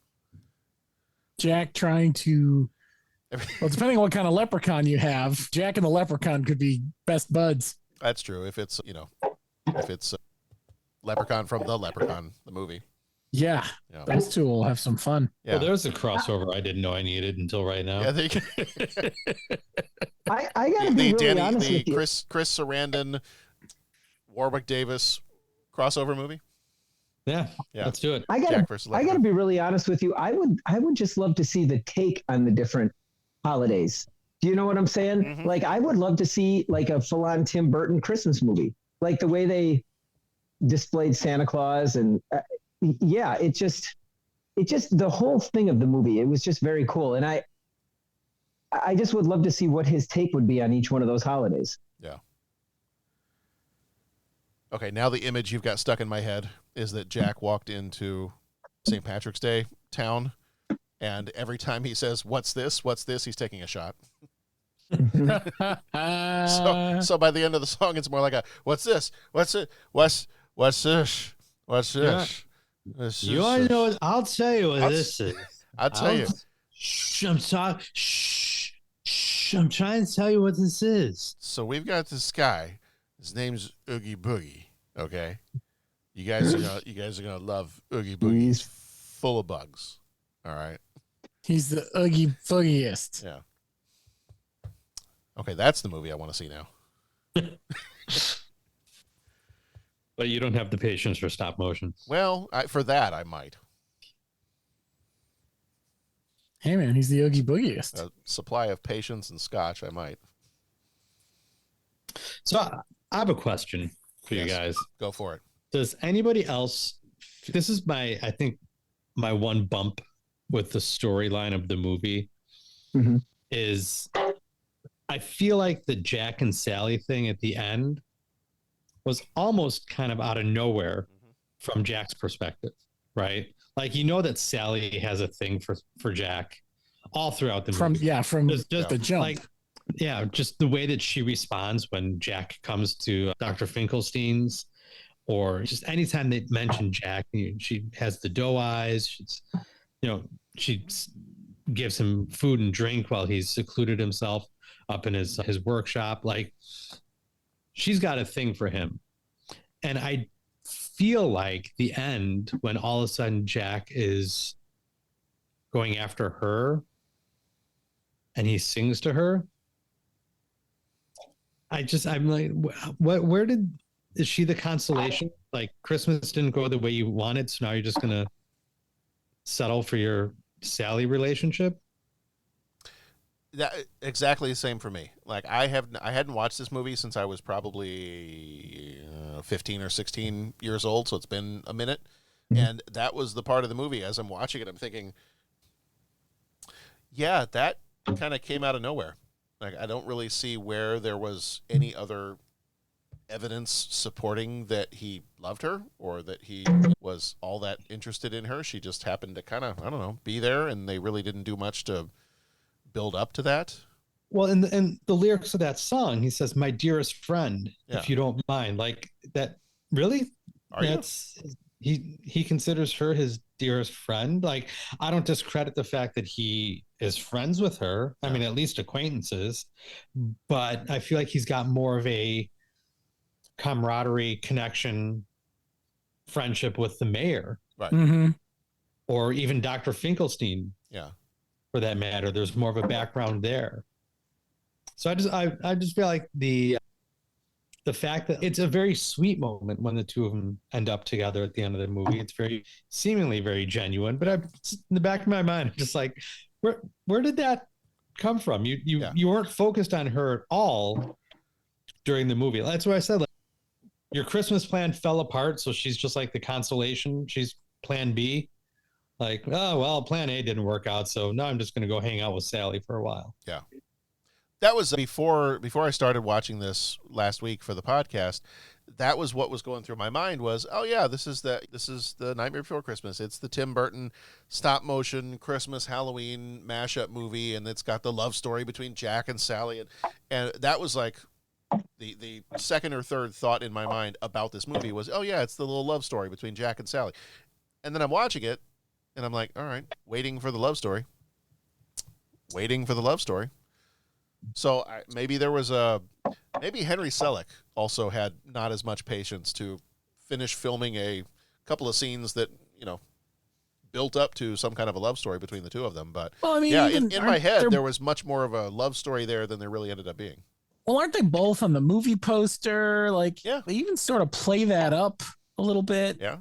Jack trying to, well, depending on what kind of leprechaun you have, Jack and the leprechaun could be best buds. That's true. If it's, Leprechaun from the Leprechaun, the movie. Yeah, those two will have some fun. Yeah. Well, there's a crossover I didn't know I needed until right now. Yeah, I gotta be really honest with you. Chris Sarandon, Warwick Davis crossover movie. Yeah, let's do it. I gotta be really honest with you. I would just love to see the take on the different holidays. Do you know what I'm saying? Mm-hmm. Like, I would love to see like a full-on Tim Burton Christmas movie, like the way they displayed Santa Claus, and it just the whole thing of the movie. It was just very cool, and I just would love to see what his take would be on each one of those holidays. Yeah. Okay, now the image you've got stuck in my head is that Jack walked into St. Patrick's Day town, and every time he says, "What's this? What's this?" he's taking a shot. So by the end of the song, it's more like a, "What's this? What's it? What's this? What's this?" You want to know what? I'll tell you what this is. I'll tell you. I'm sorry. I'm trying to tell you what this is. So we've got this guy. His name's Oogie Boogie. Okay, you guys are gonna love Oogie Boogie. He's full of bugs. All right. He's the Oogie Boogiest. Yeah. Okay, that's the movie I want to see now. But you don't have the patience for stop motion. Well, for that I might. Hey man, he's the Oogie Boogiest. A supply of patience and scotch, I might. So I have a question for you guys. Go for it. Does anybody else? This is I think my one bump with the storyline of the movie is I feel like the Jack and Sally thing at the end was almost kind of out of nowhere from Jack's perspective, right? Like, that Sally has a thing for Jack all throughout the movie. From just the jump. Like, just the way that she responds when Jack comes to Dr. Finkelstein's, or just anytime they mention Jack, she has the doe eyes. She gives him food and drink while he's secluded himself up in his workshop. Like, she's got a thing for him. And I feel like the end, when all of a sudden Jack is going after her and he sings to her, I'm like, is she the consolation? Like, Christmas didn't go the way you wanted, so now you're just gonna settle for your Sally relationship? That exactly the same for me. Like, I hadn't watched this movie since I was probably 15 or 16 years old, so it's been a minute. And that was the part of the movie, as I'm watching it, I'm thinking, yeah, that kind of came out of nowhere. Like, I don't really see where there was any other evidence supporting that he loved her or that he was all that interested in her. She just happened to kind of, I don't know, be there, and they really didn't do much to build up to that. Well, in the lyrics of that song, he says, "My dearest friend, if you don't mind." Like, that, really? He considers her his dearest friend. Like, I don't discredit the fact that he is friends with her. I mean, at least acquaintances, but I feel like he's got more of a camaraderie, connection, friendship with the mayor, right? Or even Dr. Finkelstein, for that matter. There's more of a background there. So I just feel like the fact that it's a very sweet moment when the two of them end up together at the end of the movie. It's seemingly very genuine, but in the back of my mind, I'm just like, where did that come from? You weren't focused on her at all during the movie. That's what I said. Like, your Christmas plan fell apart, so she's just like the consolation. She's plan B. Like, oh, well, plan A didn't work out, so now I'm just going to go hang out with Sally for a while. Yeah. That was before I started watching this last week for the podcast. That was what was going through my mind was, oh yeah, this is the Nightmare Before Christmas. It's the Tim Burton stop motion Christmas Halloween mashup movie, and it's got the love story between Jack and Sally, and that was like the second or third thought in my mind about this movie was, oh yeah, it's the little love story between Jack and Sally. And then I'm watching it, and I'm like, all right, waiting for the love story. So maybe Henry Selick also had not as much patience to finish filming a couple of scenes that, built up to some kind of a love story between the two of them. But well, I mean, yeah, in my head, there was much more of a love story there than there really ended up being. Well, aren't they both on the movie poster? Like, yeah, they even sort of play that up a little bit. Yeah.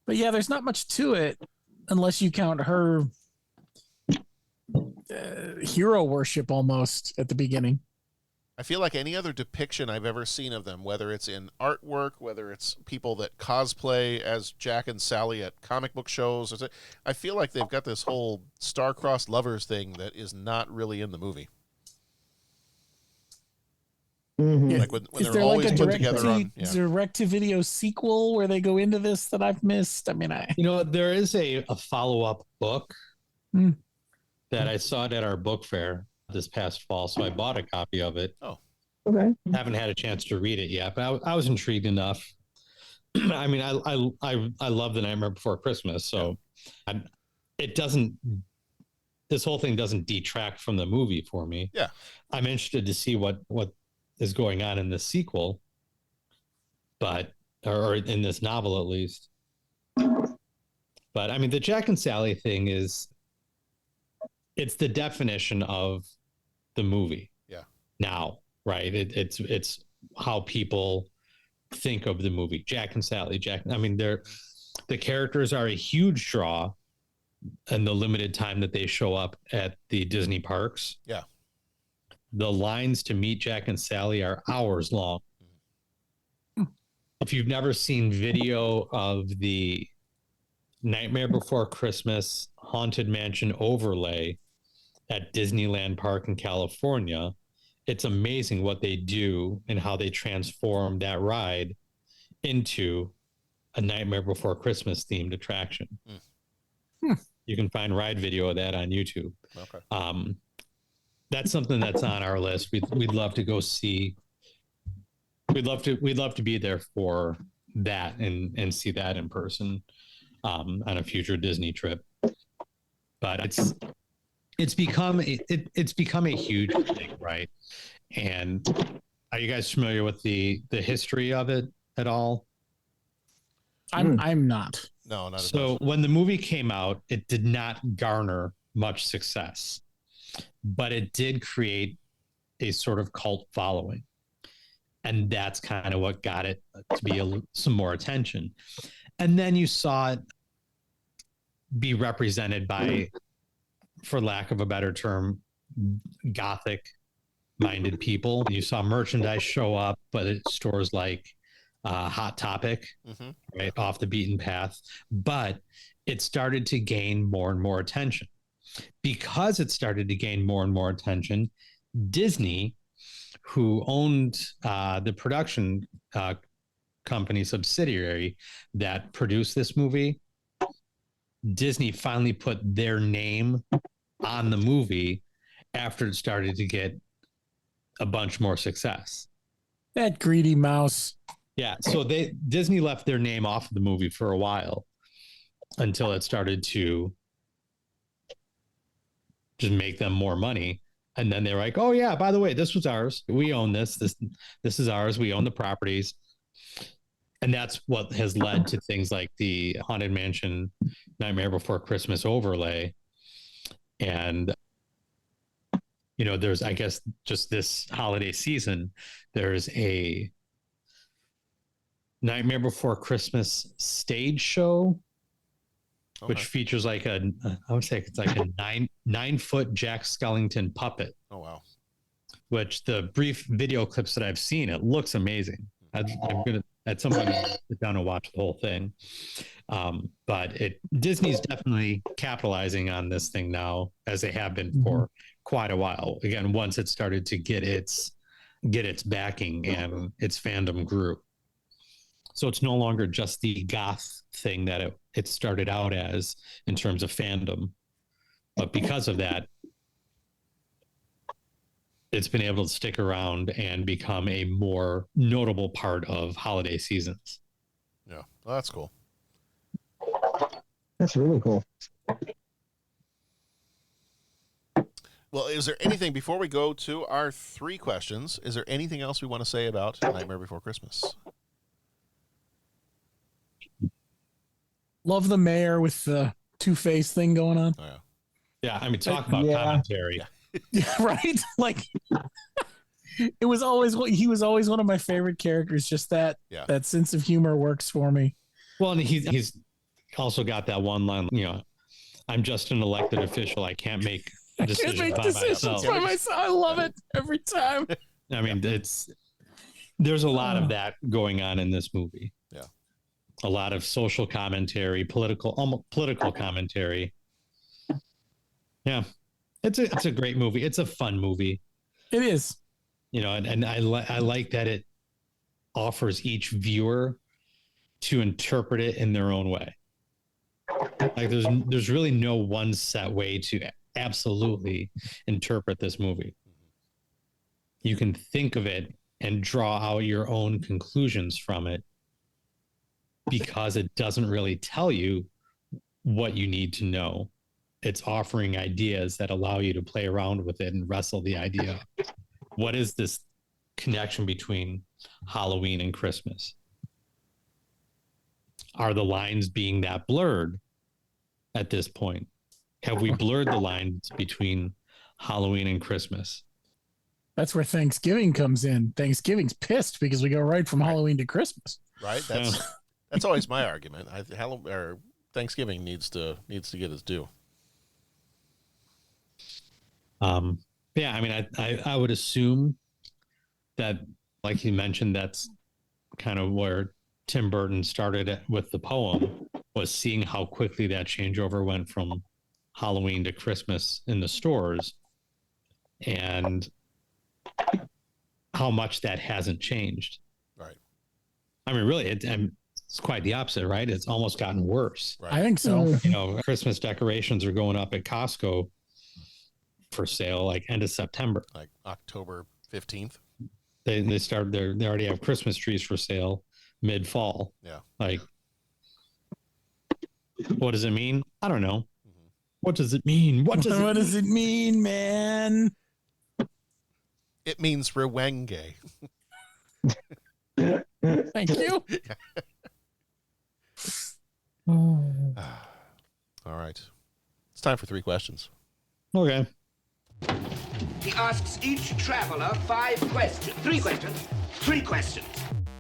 But yeah, there's not much to it unless you count her hero worship almost at the beginning. I feel like any other depiction I've ever seen of them, whether it's in artwork, whether it's people that cosplay as Jack and Sally at comic book shows, I feel like they've got this whole star-crossed lovers thing that is not really in the movie. Mm-hmm. Like when they're always put together on direct-to-video sequel where they go into this that I've missed. I mean, there is a follow-up book that I saw it at our book fair this past fall, so I bought a copy of it. Oh, okay. Haven't had a chance to read it yet, but I was intrigued enough. I mean, I love The Nightmare Before Christmas, so this whole thing doesn't detract from the movie for me. Yeah, I'm interested to see what is going on in the sequel, or in this novel at least. But I mean, the Jack and Sally thing it's the definition of the movie. Yeah. Now, right? It's how people think of the movie. Jack and Sally. I mean, the characters are a huge draw in the limited time that they show up at the Disney parks. Yeah. The lines to meet Jack and Sally are hours long. If you've never seen video of the Nightmare Before Christmas Haunted Mansion overlay at Disneyland Park in California, it's amazing what they do and how they transform that ride into a Nightmare Before Christmas themed attraction. You can find ride video of that on YouTube. Okay. That's something that's on our list. We'd love to go see. We'd love to be there for that and see that in person on a future Disney trip. But it's become a huge thing, right? And are you guys familiar with the history of it at all? I'm not. No, not. So when the movie came out, it did not garner much success, but it did create a sort of cult following, and that's kind of what got it to be some more attention. And then you saw it be represented by, for lack of a better term, gothic minded people. You saw merchandise show up, but at stores like Hot Topic, right off the beaten path. But it started to gain more and more attention. Because it started to gain more and more attention, Disney, who owned the production company subsidiary that produced this movie, Disney finally put their name on the movie after it started to get a bunch more success. That greedy mouse. Yeah, so Disney left their name off of the movie for a while until it started to just make them more money. And then they're like, oh yeah, by the way, this was ours. We own this. This is ours. We own the properties. And that's what has led to things like the Haunted Mansion Nightmare Before Christmas overlay. And, there's, I guess, just this holiday season, there's a Nightmare Before Christmas stage show, which features like I would say it's like a 9-foot Jack Skellington puppet. Oh, wow. Which the brief video clips that I've seen, it looks amazing. I'm going to, at some point, sit down and watch the whole thing. But Disney's definitely capitalizing on this thing now, as they have been for quite a while. Again, once it started to get its backing and its fandom grew. So it's no longer just the goth thing that it started out as in terms of fandom. But because of that, it's been able to stick around and become a more notable part of holiday seasons. Yeah, well, that's cool. That's really cool. Well, is there anything, before we go to our 3 questions, is there anything else we want to say about Nightmare Before Christmas? Love the mayor with the Two-Face thing going on. Oh, yeah. Yeah, I mean, talk about commentary. Yeah, right? Like, he was always one of my favorite characters. Just that sense of humor works for me. Well, and he's also got that one line, I'm just an elected official. I can't make decisions by myself. I love it every time. I mean, there's a lot of that going on in this movie. Yeah. A lot of social commentary, political commentary. Yeah. It's a great movie. It's a fun movie. It is. And I like that it offers each viewer to interpret it in their own way. Like there's really no one set way to absolutely interpret this movie. You can think of it and draw out your own conclusions from it because it doesn't really tell you what you need to know. It's offering ideas that allow you to play around with it and wrestle the idea. What is this connection between Halloween and Christmas? Are the lines being that blurred at this point? Have we blurred the lines between Halloween and Christmas? That's where Thanksgiving comes in. Thanksgiving's pissed because we go right from Halloween to Christmas. Right? That's always my argument. Thanksgiving needs to get its due. Yeah, I mean, I would assume that, like you mentioned, that's kind of where Tim Burton started with the poem, was seeing how quickly that changeover went from Halloween to Christmas in the stores and how much that hasn't changed. Right. I mean, really, it's quite the opposite, right? It's almost gotten worse. Right. I think so. Christmas decorations are going up at Costco for sale like end of September, like October 15th. They already have Christmas trees for sale mid-fall. Yeah. Like, what does it mean? I don't know. Mm-hmm. What does it mean? What does it mean, man? It means Rewenge. Thank you. All right. It's time for 3 questions. Okay. He asks each traveler 5 questions. 3 questions. 3 questions.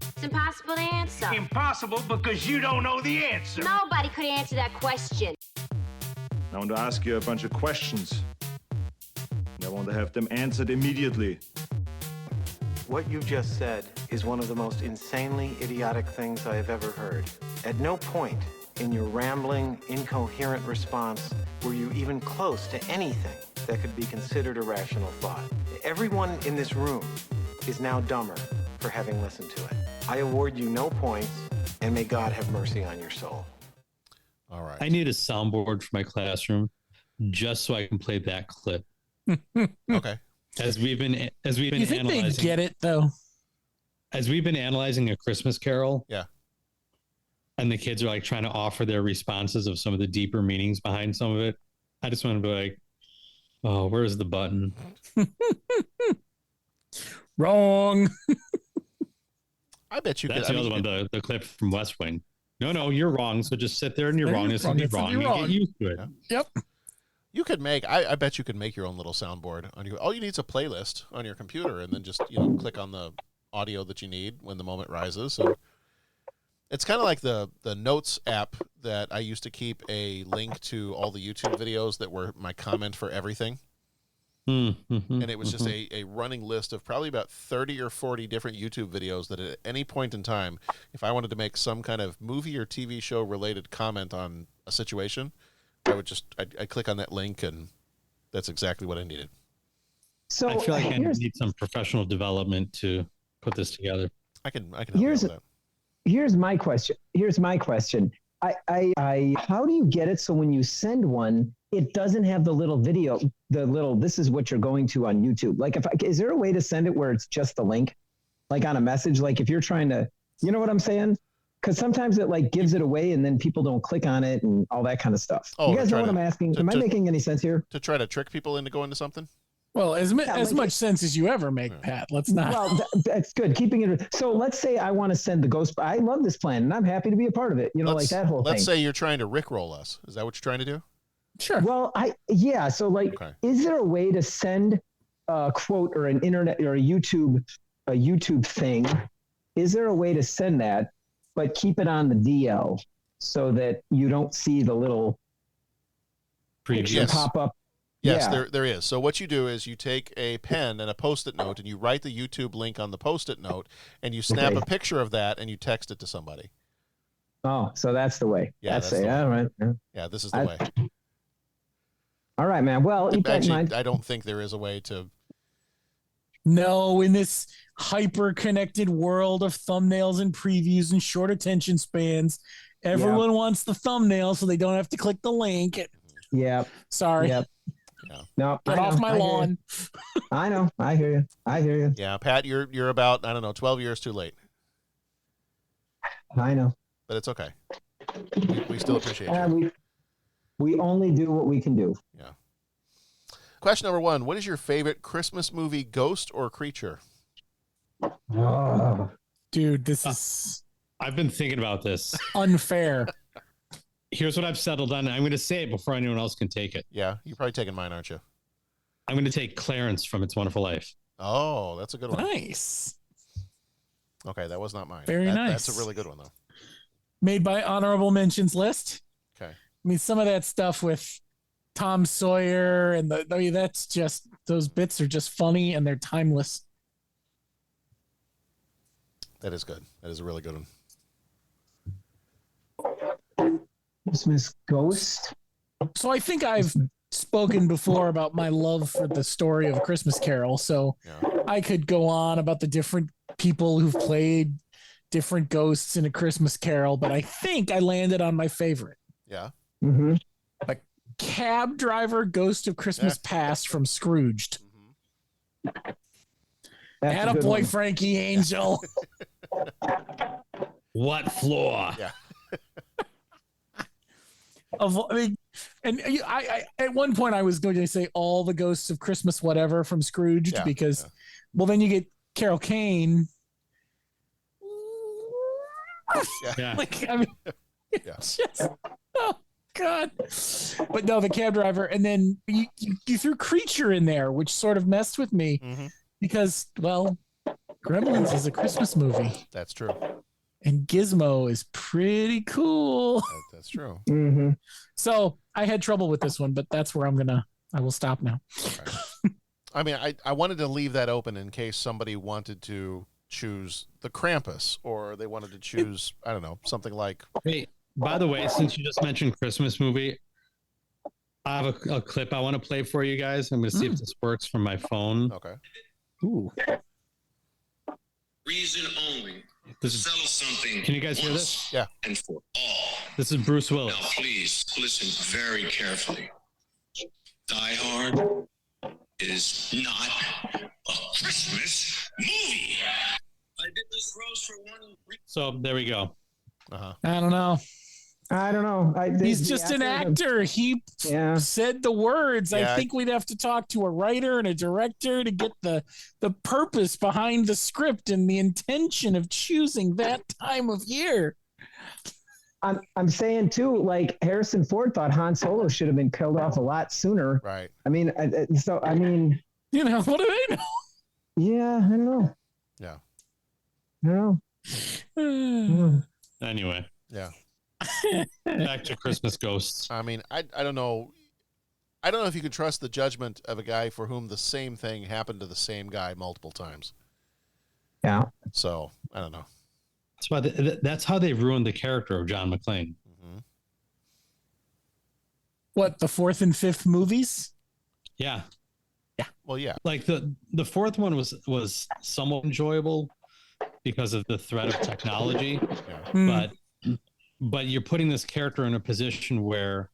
It's impossible to answer. Impossible because you don't know the answer. Nobody could answer that question. I want to ask you a bunch of questions. I want to have them answered immediately. What you just said is one of the most insanely idiotic things I have ever heard. At no point in your rambling, incoherent response were you even close to anything that could be considered a rational thought. Everyone in this room is now dumber for having listened to it. I award you no points, and may God have mercy on your soul. All right. I need a soundboard for my classroom just so I can play that clip. Okay. As we've been You think analyzing, they get it though? As we've been analyzing A Christmas Carol, yeah, and the kids are like trying to offer their responses of some of the deeper meanings behind some of it. I just want to be like, oh, where's the button? Wrong. I bet you That's could. the other one, the clip from West Wing. No, you're wrong. So just sit there and you're wrong. This will be wrong. You get used to it. Yeah. Yep. You could make. I bet you could make your own little soundboard on your. All you need is a playlist on your computer, and then just click on the audio that you need when the moment rises. And it's kind of like the Notes app that I used to keep a link to all the YouTube videos that were my comment for everything. Mm-hmm, and it was just a running list of probably about 30 or 40 different YouTube videos that at any point in time, if I wanted to make some kind of movie or TV show related comment on a situation, I'd click on that link, and that's exactly what I needed. So I feel like I here's, need some professional development to put this together. I can help you with that. Here's my question. How do you get it so when you send one, it doesn't have the little video, this is what you're going to on YouTube. Like, is there a way to send it where it's just the link, like on a message? Like if you're trying to, you know what I'm saying? Because sometimes it like gives it away and then people don't click on it and all that kind of stuff. Oh, you guys know what I'm asking? Am I making any sense here? To try to trick people into going to something? Well, as much sense as you ever make, Pat. Let's not. Well, that's good. Keeping it. So let's say I want to send the ghost. I love this plan, and I'm happy to be a part of it. You know, like that whole thing. Let's say you're trying to rickroll us. Is that what you're trying to do? Sure. Well, So, like, is there a way to send a quote or an internet or a YouTube thing? Is there a way to send that, but keep it on the DL so that you don't see the little picture pop up? Yes, Yeah. there is. So what you do is you take a pen and a Post-it note and you write the YouTube link on the Post-it note and you snap a picture of that and you text it to somebody. Oh, so that's the way. Yeah, that's the way. All right. Yeah, this is the way. All right, man. Well, keep that in mind. I don't think there is a way to. No, in this hyper-connected world of thumbnails and previews and short attention spans, everyone wants the thumbnail so they don't have to click the link. Yeah. Sorry. Yep. No, get off my lawn. I know. I hear you. Yeah, Pat, you're about 12 years too late. I know. But it's okay. We still appreciate you. We only do what we can do. Yeah. Question number 1: what is your favorite Christmas movie, ghost or creature? Oh. Dude, this is. I've been thinking about this. Unfair. Here's what I've settled on. I'm going to say it before anyone else can take it. Yeah, you're probably taking mine, aren't you? I'm going to take Clarence from It's Wonderful Life. Oh, that's a good one. Nice. Okay, that was not mine. Very nice. That's a really good one, though. Made by honorable mentions list. Okay. I mean, some of that stuff with Tom Sawyer and that's just, those bits are just funny and they're timeless. That is good. That is a really good one. Christmas Ghost. So I think I've spoken before about my love for the story of A Christmas Carol. So I could go on about the different people who've played different ghosts in A Christmas Carol, but I think I landed on my favorite. Yeah. Mm-hmm. A cab driver ghost of Christmas Past from Scrooged. Attaboy, Frankie Angel. What floor? Yeah. I at one point I was going to say all the ghosts of Christmas whatever from Scrooged because well then you get Carol Kane. Yeah. Like I mean just, oh God. But no, the cab driver, and then you threw Creature in there, which sort of messed with me because well, Gremlins is a Christmas movie. That's true. And Gizmo is pretty cool. That's true. Mm-hmm. So I had trouble with this one, but that's where I will stop now. Okay. I mean, I wanted to leave that open in case somebody wanted to choose the Krampus or they wanted to choose, I don't know, something like. Hey, by the way, since you just mentioned Christmas movie, I have a clip I want to play for you guys. I'm going to see if this works from my phone. Okay. Ooh. Reason only. This is, settle something. Can you guys hear this? Yeah. And for all. This is Bruce Willis. Now, please listen very carefully. Die Hard is not a Christmas movie. I did this roast for one reason. So there we go. Uh-huh. I don't know. He's just an actor. He said the words. I think we'd have to talk to a writer and a director to get the purpose behind the script and the intention of choosing that time of year. I'm saying too, like Harrison Ford thought Han Solo should have been killed off a lot sooner. Right. I mean, you know, what do they know? Yeah, I don't know. Yeah. I don't know. Anyway. Yeah. Back to Christmas Ghosts. I mean, I don't know. I don't know if you could trust the judgment of a guy for whom the same thing happened to the same guy multiple times. Yeah. So I don't know. That's how they ruined the character of John McClane. Mm-hmm. What, the 4th and 5th movies? Yeah. Well, yeah. Like the fourth one was somewhat enjoyable because of the threat of technology, but you're putting this character in a position where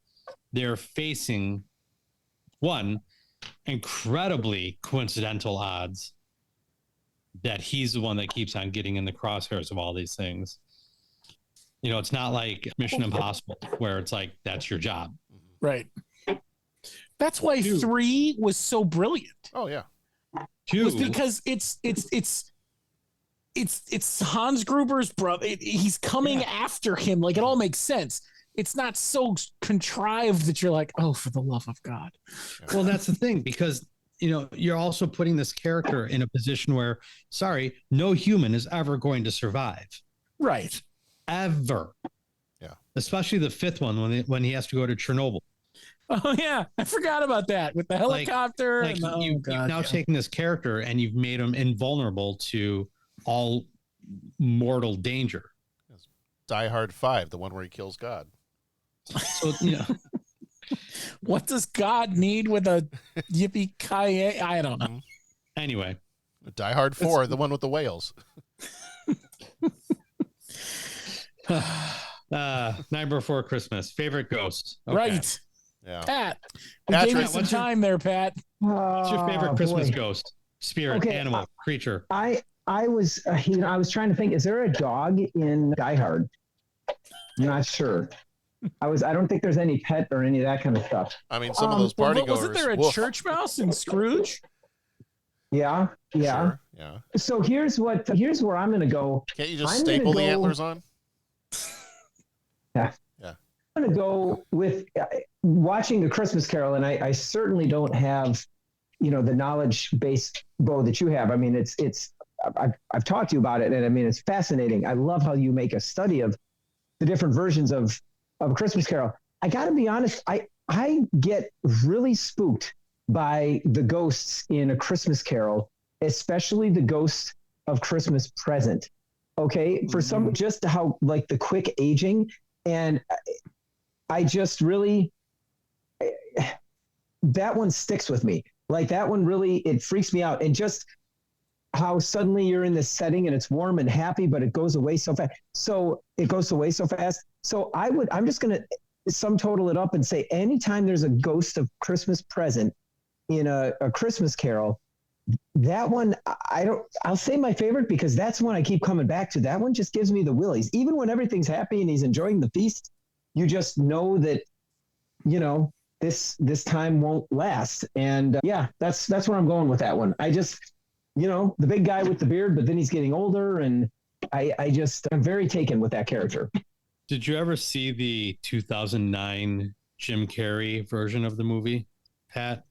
they're facing one incredibly coincidental odds that he's the one that keeps on getting in the crosshairs of all these things. You know, it's not like Mission Impossible where it's like that's your job. Right. That's why 3 was so brilliant. Oh yeah. 2 was because it's Hans Gruber's brother. He's coming after him. Like, it all makes sense. It's not so contrived that you're like, oh, for the love of God. Well, that's the thing, because you know, you're also putting this character in a position where, sorry, no human is ever going to survive. Right. Ever. Yeah. Especially the fifth one when he has to go to Chernobyl. Oh yeah, I forgot about that with the helicopter. Like you've now taken this character and you've made him invulnerable to all mortal danger. Die Hard 5, the one where he kills God. So, you know, what does God need with a yippee-ki-yay? I don't know. Anyway. Die Hard 4, the one with the whales. Night Before Christmas. Favorite ghost. Okay. Right. Yeah. Pat. We gave you some time there, Pat. What's your favorite Christmas boy. ghost? Spirit, animal, creature. I was I was trying to think, is there a dog in Die Hard? I'm not sure. I don't think there's any pet or any of that kind of stuff. I mean, some of those party goers. Wasn't there a church mouse in Scrooge? Yeah. Sure, yeah. So here's where I'm going to go. Can't you just staple the antlers on? Yeah. Yeah. I'm going to go with watching A Christmas Carol, and I certainly don't have, the knowledge base, Bo, that you have. I mean, I've talked to you about it, and I mean, it's fascinating. I love how you make a study of the different versions of A Christmas Carol. I got to be honest, I get really spooked by the ghosts in A Christmas Carol, especially the ghost of Christmas Present. Okay, for some, just how like the quick aging, and I just really, that one sticks with me. Like that one really, it freaks me out, and just how suddenly you're in this setting and it's warm and happy, but it goes away so fast. So I'm just going to sum total it up and say, anytime there's a ghost of Christmas Present in a Christmas Carol, that one, I'll say my favorite because that's one I keep coming back to. That one just gives me the willies. Even when everything's happy and he's enjoying the feast, you just know that, this time won't last. And that's where I'm going with that one. I just, the big guy with the beard, but then he's getting older, and I'm very taken with that character. Did you ever see the 2009 Jim Carrey version of the movie, Pat?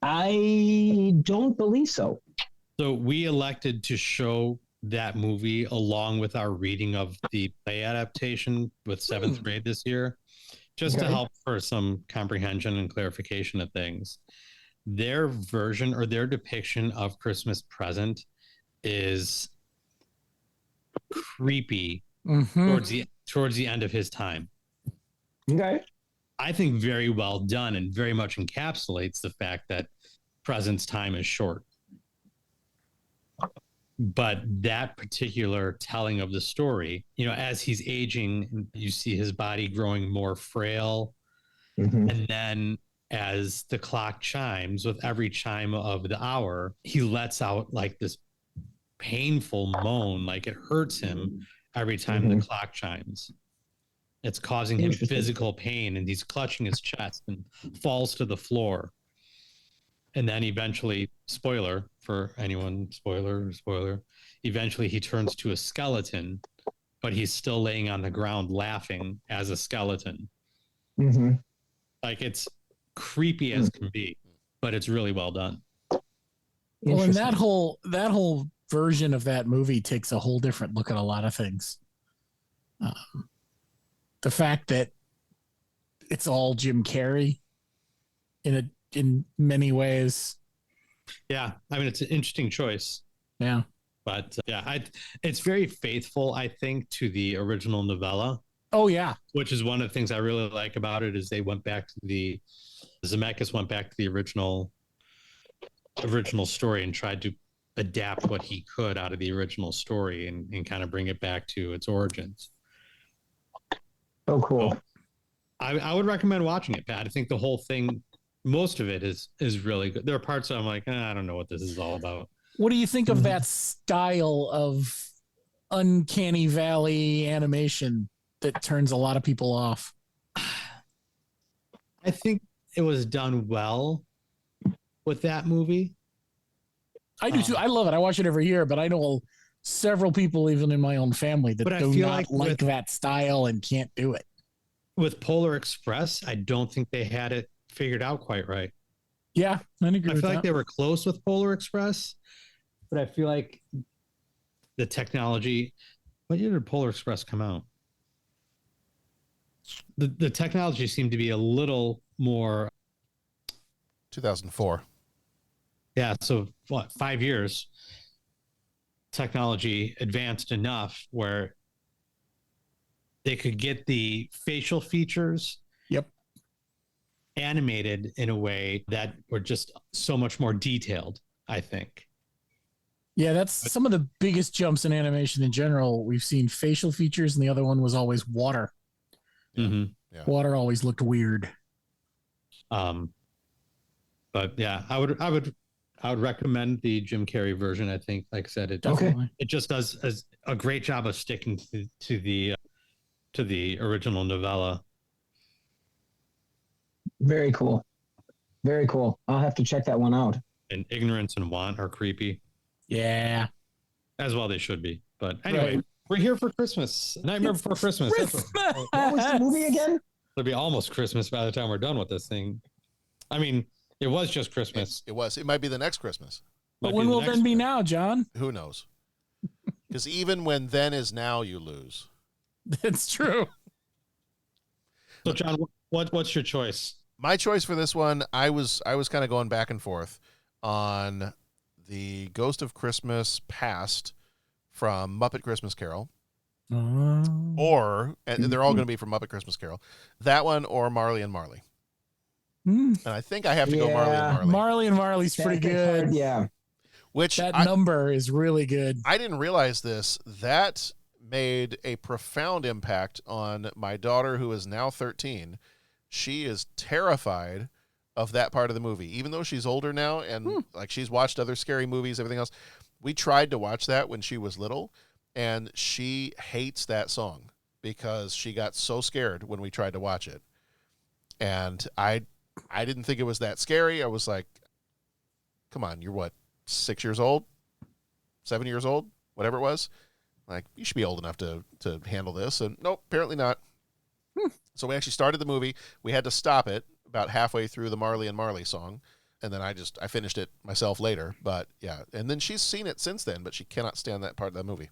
I don't believe so. So we elected to show that movie along with our reading of the play adaptation with seventh grade this year, just to help for some comprehension and clarification of things. Their version or their depiction of Christmas Present is creepy towards the end of his time. Okay. I think very well done and very much encapsulates the fact that Present's time is short. But that particular telling of the story, as he's aging, you see his body growing more frail. And then as the clock chimes, with every chime of the hour, he lets out like this painful moan, like it hurts him every time the clock chimes. It's causing him physical pain, and he's clutching his chest and falls to the floor. And then eventually, spoiler for anyone, spoiler, eventually he turns to a skeleton, but he's still laying on the ground laughing as a skeleton. Like, it's creepy as can be, but it's really well done. Well, and that whole version of that movie takes a whole different look at a lot of things. The fact that it's all Jim Carrey in many ways. Yeah, I mean, it's an interesting choice. Yeah, but it's very faithful, I think, to the original novella. Oh yeah, which is one of the things I really like about it is they went back to Zemeckis went back to the original original story and tried to adapt what he could out of the original story and kind of bring it back to its origins. Oh, cool. So I would recommend watching it, Pat. I think the whole thing, most of it is really good. There are parts I'm like, I don't know what this is all about. What do you think of that style of uncanny valley animation that turns a lot of people off? I think it was done well with that movie. I do too. I love it. I watch it every year, but I know several people, even in my own family, that do not like that style and can't do it. With Polar Express, I don't think they had it figured out quite right. Yeah, I agree. I feel like they were close with Polar Express, but I feel like the technology. What year did Polar Express come out? The technology seemed to be a little more. 2004. Yeah, so what? 5 years. Technology advanced enough where they could get the facial features animated in a way that were just so much more detailed, I think. Yeah, that's some of the biggest jumps in animation in general. We've seen facial features, and the other one was always water. Mm-hmm. Yeah. Water always looked weird. But yeah, I would recommend the Jim Carrey version. I think, like I said, it just does a great job of sticking to the original novella. Very cool. Very cool. I'll have to check that one out. And Ignorance and Want are creepy. Yeah. As well they should be. But anyway, we're here for Christmas. Nightmare Before Christmas. What was the movie again? It'll be almost Christmas by the time we're done with this thing. I mean, it was just Christmas. It was. It might be the next Christmas. But when will then be now, John? Who knows? Because even when then is now, you lose. That's true. So, John, what's your choice? My choice for this one, I was kind of going back and forth on the Ghost of Christmas Past from Muppet Christmas Carol, and they're all going to be from Muppet Christmas Carol. That one or Marley and Marley. And I think I have to go Marley and Marley. Marley and Marley's pretty good. Hard, yeah. Which that number is really good. I didn't realize this. That made a profound impact on my daughter, who is now 13. She is terrified of that part of the movie, even though she's older now and like she's watched other scary movies, everything else. We tried to watch that when she was little, and she hates that song because she got so scared when we tried to watch it. And I didn't think it was that scary. I was like, come on, you're what, 6 years old, 7 years old, whatever it was. Like, you should be old enough to handle this. And nope, apparently not. So we actually started the movie. We had to stop it about halfway through the Marley and Marley song. And then I finished it myself later. But yeah. And then she's seen it since then, but she cannot stand that part of the movie.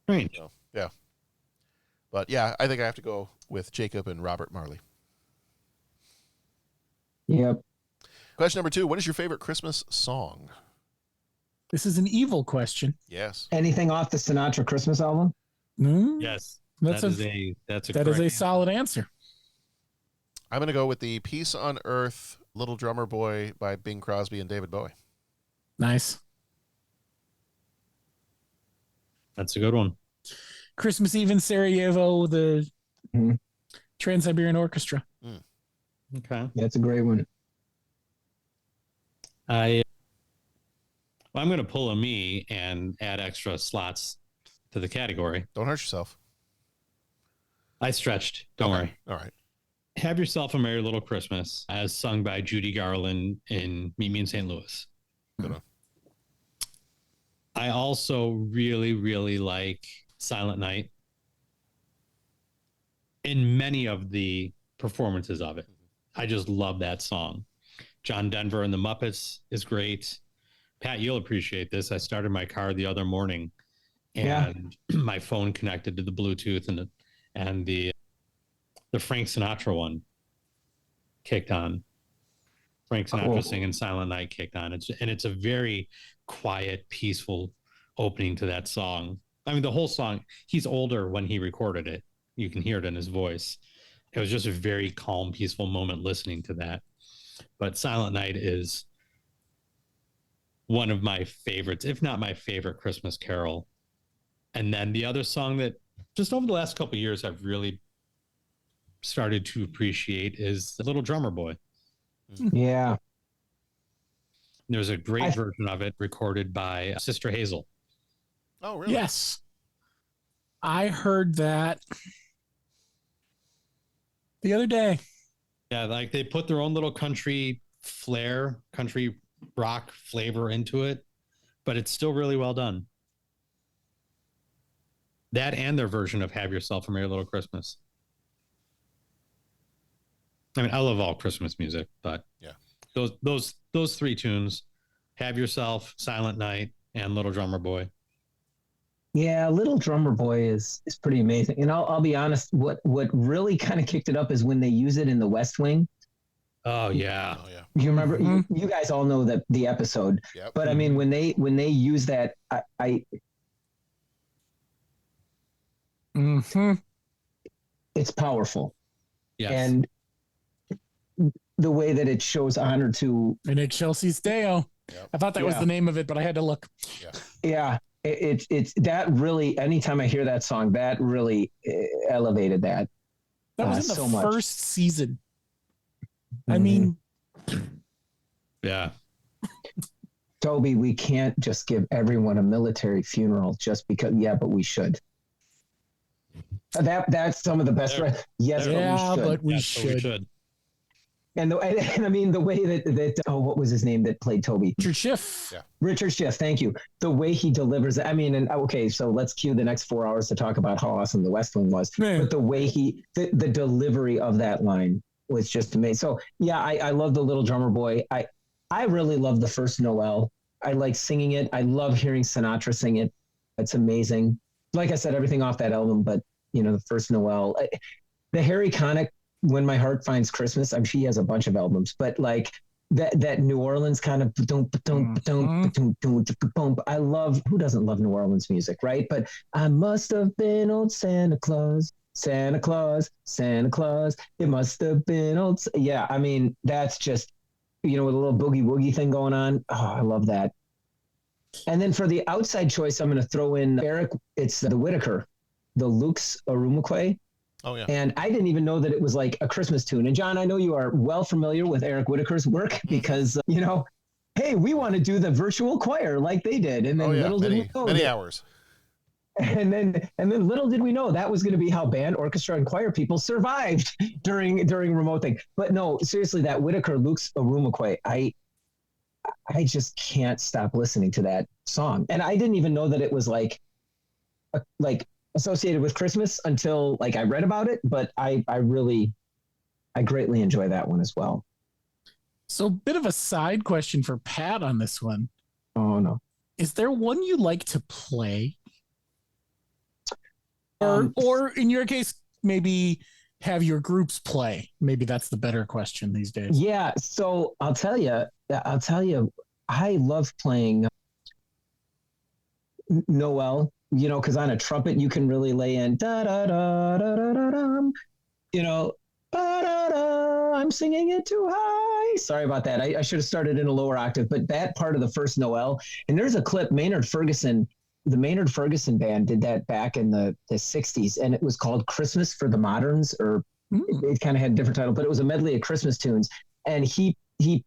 Strange. So, yeah. But yeah, I think I have to go with Jacob and Robert Marley. Yep. Question number 2. What is your favorite Christmas song? This is an evil question. Yes. Anything off the Sinatra Christmas album? Yes. That is a solid answer. I'm going to go with the Peace on Earth, Little Drummer Boy by Bing Crosby and David Bowie. Nice. That's a good one. Christmas Eve in Sarajevo, the Trans-Siberian Orchestra. Okay. That's a great one. I'm going to pull a me and add extra slots to the category. Don't hurt yourself. I stretched. Don't worry. All right. Have Yourself a Merry Little Christmas, as sung by Judy Garland in Meet Me in St. Louis. Good one. I also really, really like Silent Night in many of the performances of it. I just love that song. John Denver and the Muppets is great. Pat, you'll appreciate this. I started my car the other morning and my phone connected to the Bluetooth and the Frank Sinatra one kicked on. Frank Sinatra singing Silent Night kicked on. It's a very quiet, peaceful opening to that song. I mean, the whole song, he's older when he recorded it. You can hear it in his voice. It was just a very calm, peaceful moment listening to that. But Silent Night is one of my favorites, if not my favorite Christmas carol. And then the other song that just over the last couple of years I've really started to appreciate is The Little Drummer Boy. Yeah. There's a great version of it recorded by Sister Hazel. Oh, really? Yes. I heard that the other day. Yeah, like they put their own little country flair, country rock flavor into it, but it's still really well done. That and their version of Have Yourself a Merry Little Christmas. I mean, I love all Christmas music, but yeah, those three tunes, Have Yourself, Silent Night, and Little Drummer Boy. Yeah, Little Drummer Boy is pretty amazing. And I'll be honest, what really kind of kicked it up is when they use it in The West Wing. Oh yeah. You remember? You guys all know the episode. Yep. But I mean, when they use that, it's powerful. Yes. And the way that it shows honor to and Excelsis Deo. Yep. I thought that was the name of it, but I had to look. Yeah. It's that really, anytime I hear that song, that really elevated that. That was in so the much. first season. I mean, yeah. Toby, we can't just give everyone a military funeral just because. Yeah, but we should. That's some of the best. Yes, but we should. And I mean the way that what was his name that played Toby? Richard Schiff. Yeah. Richard Schiff. Thank you. The way he delivers it. I mean, and okay, so let's cue the next 4 hours to talk about how awesome The West Wing was. Man. But the way the delivery of that line was just amazing. So yeah, I love The Little Drummer Boy. I really love The First Noel. I like singing it. I love hearing Sinatra sing it. It's amazing. Like I said, everything off that album, but The First Noel, the Harry Connick, When My Heart Finds Christmas. I'm sure he has a bunch of albums, but like that New Orleans kind of, I love, who doesn't love New Orleans music, right? But I must have been old Santa Claus, Santa Claus, Santa Claus. It must have been old. Yeah. I mean, that's just, with a little boogie woogie thing going on. Oh, I love that. And then for the outside choice, I'm going to throw in Eric. It's the Whitaker, the Luke's Arumakwe. Oh, yeah. And I didn't even know that it was like a Christmas tune. And John, I know you are well familiar with Eric Whitaker's work because, hey, we want to do the virtual choir like they did. And then little did we know. Many hours. And then little did we know that was going to be how band, orchestra, and choir people survived during remote thing. But no, seriously, that Whitaker, Luke's Arumakwe, I just can't stop listening to that song. And I didn't even know that it was like associated with Christmas until I read about it, but I greatly enjoy that one as well. So bit of a side question for Pat on this one. Oh no. Is there one you like to play? Or in your case, maybe have your groups play. Maybe that's the better question these days. Yeah. So I'll tell you, I love playing Noel, because on a trumpet, you can really lay in da da da da da da da, da da da. I'm singing it too high. Sorry about that. I should have started in a lower octave, but that part of the first Noel, and there's a clip, the Maynard Ferguson band did that back in the 60s, and it was called Christmas for the Moderns, or it kind of had a different title, but it was a medley of Christmas tunes. And he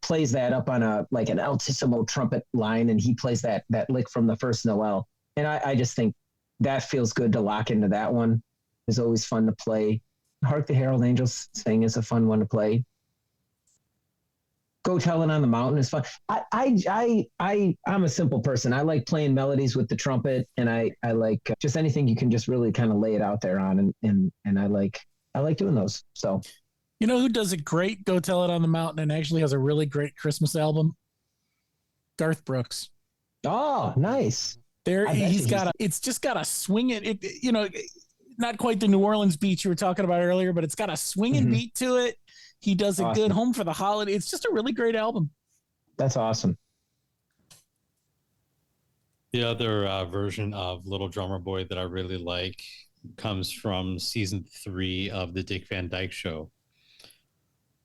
plays that up on an altissimo trumpet line, and he plays that lick from the first Noel. And I just think that feels good to lock into that one. It's always fun to play. Hark the Herald Angels Sing is a fun one to play. Go Tell It on the Mountain is fun. I'm a simple person. I like playing melodies with the trumpet, and I like just anything you can just really kind of lay it out there on, and I like doing those. So, who does a great Go Tell It on the Mountain and actually has a really great Christmas album? Garth Brooks. Oh, nice. It's just got a swing it, not quite the New Orleans beat you were talking about earlier, but it's got a swinging beat to it. He does a good Home for the Holiday. It's just a really great album. That's awesome. The other version of Little Drummer Boy that I really like comes from season 3 of the Dick Van Dyke Show.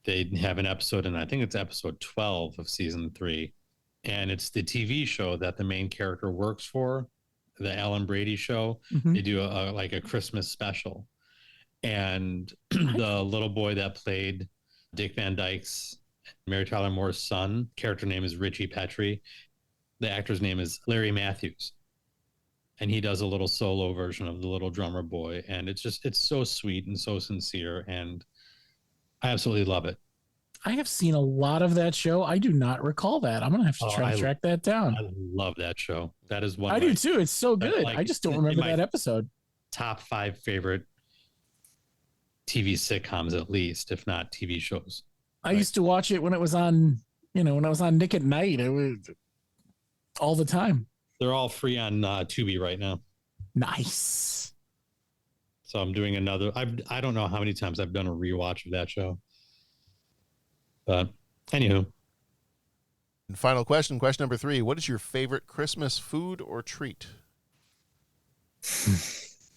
They have an episode, and I think it's episode 12 of season 3. and it's the TV show that the main character works for, the Alan Brady show. They do a Christmas special, and the little boy that played Dick Van Dyke's, Mary Tyler Moore's son, character name is Richie Petrie. The actor's name is Larry Matthews, and he does a little solo version of the little drummer boy, and it's so sweet and so sincere, and I absolutely love it. I have seen a lot of that show. I do not recall that. I'm gonna have to try to track that down. I love that show. That is one. I do too. It's so good. I just don't remember that episode. Top 5 favorite TV sitcoms, at least, if not TV shows. I used to watch it when it was on, when I was on Nick at Night. It was all the time. They're all free on Tubi right now. Nice. So I'm doing another. I don't know how many times I've done a rewatch of that show. But anywho. And final question number 3. What is your favorite Christmas food or treat?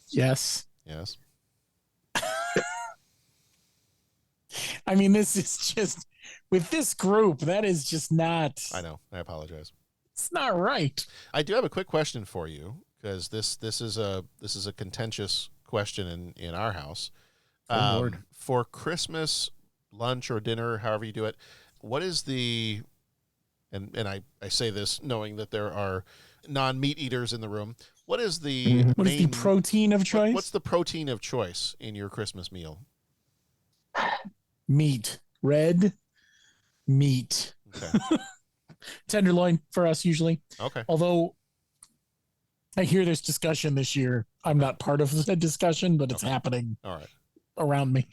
Yes. Yes. I mean, this is just, with this group, that is just not. I know. I apologize. It's not right. I do have a quick question for you, because this is a contentious question in our house. Lord. For Christmas lunch or dinner, however you do it, what is the, and I say this knowing that there are non-meat eaters in the room, what is the what is the protein of choice? What's the protein of choice in your Christmas meal? Meat. Red meat. Okay. Tenderloin for us usually. Okay. Although I hear there's discussion this year. I'm not part of the discussion, but it's happening around me.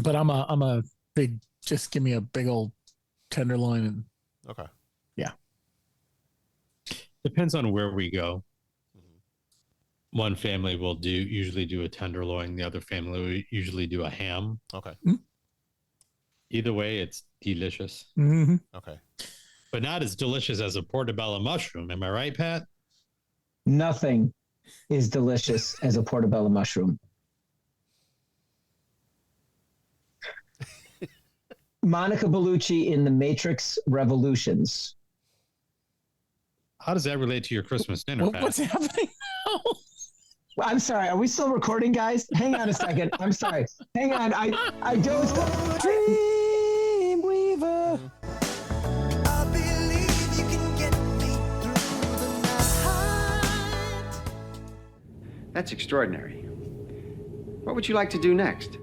But I'm a big, just give me a big old tenderloin. And okay. Yeah. Depends on where we go. One family will usually do a tenderloin. The other family will usually do a ham. Okay. Either way, it's delicious. Mm-hmm. Okay. But not as delicious as a portobello mushroom. Am I right, Pat? Nothing is delicious as a portobello mushroom. Monica Bellucci in The Matrix Revolutions. How does that relate to your Christmas dinner, Pat? What's happening now? I'm sorry. Are we still recording, guys? Hang on a second. I'm sorry. Hang on. I dozed. Dreamweaver. I believe you can get me through the night. That's extraordinary. What would you like to do next?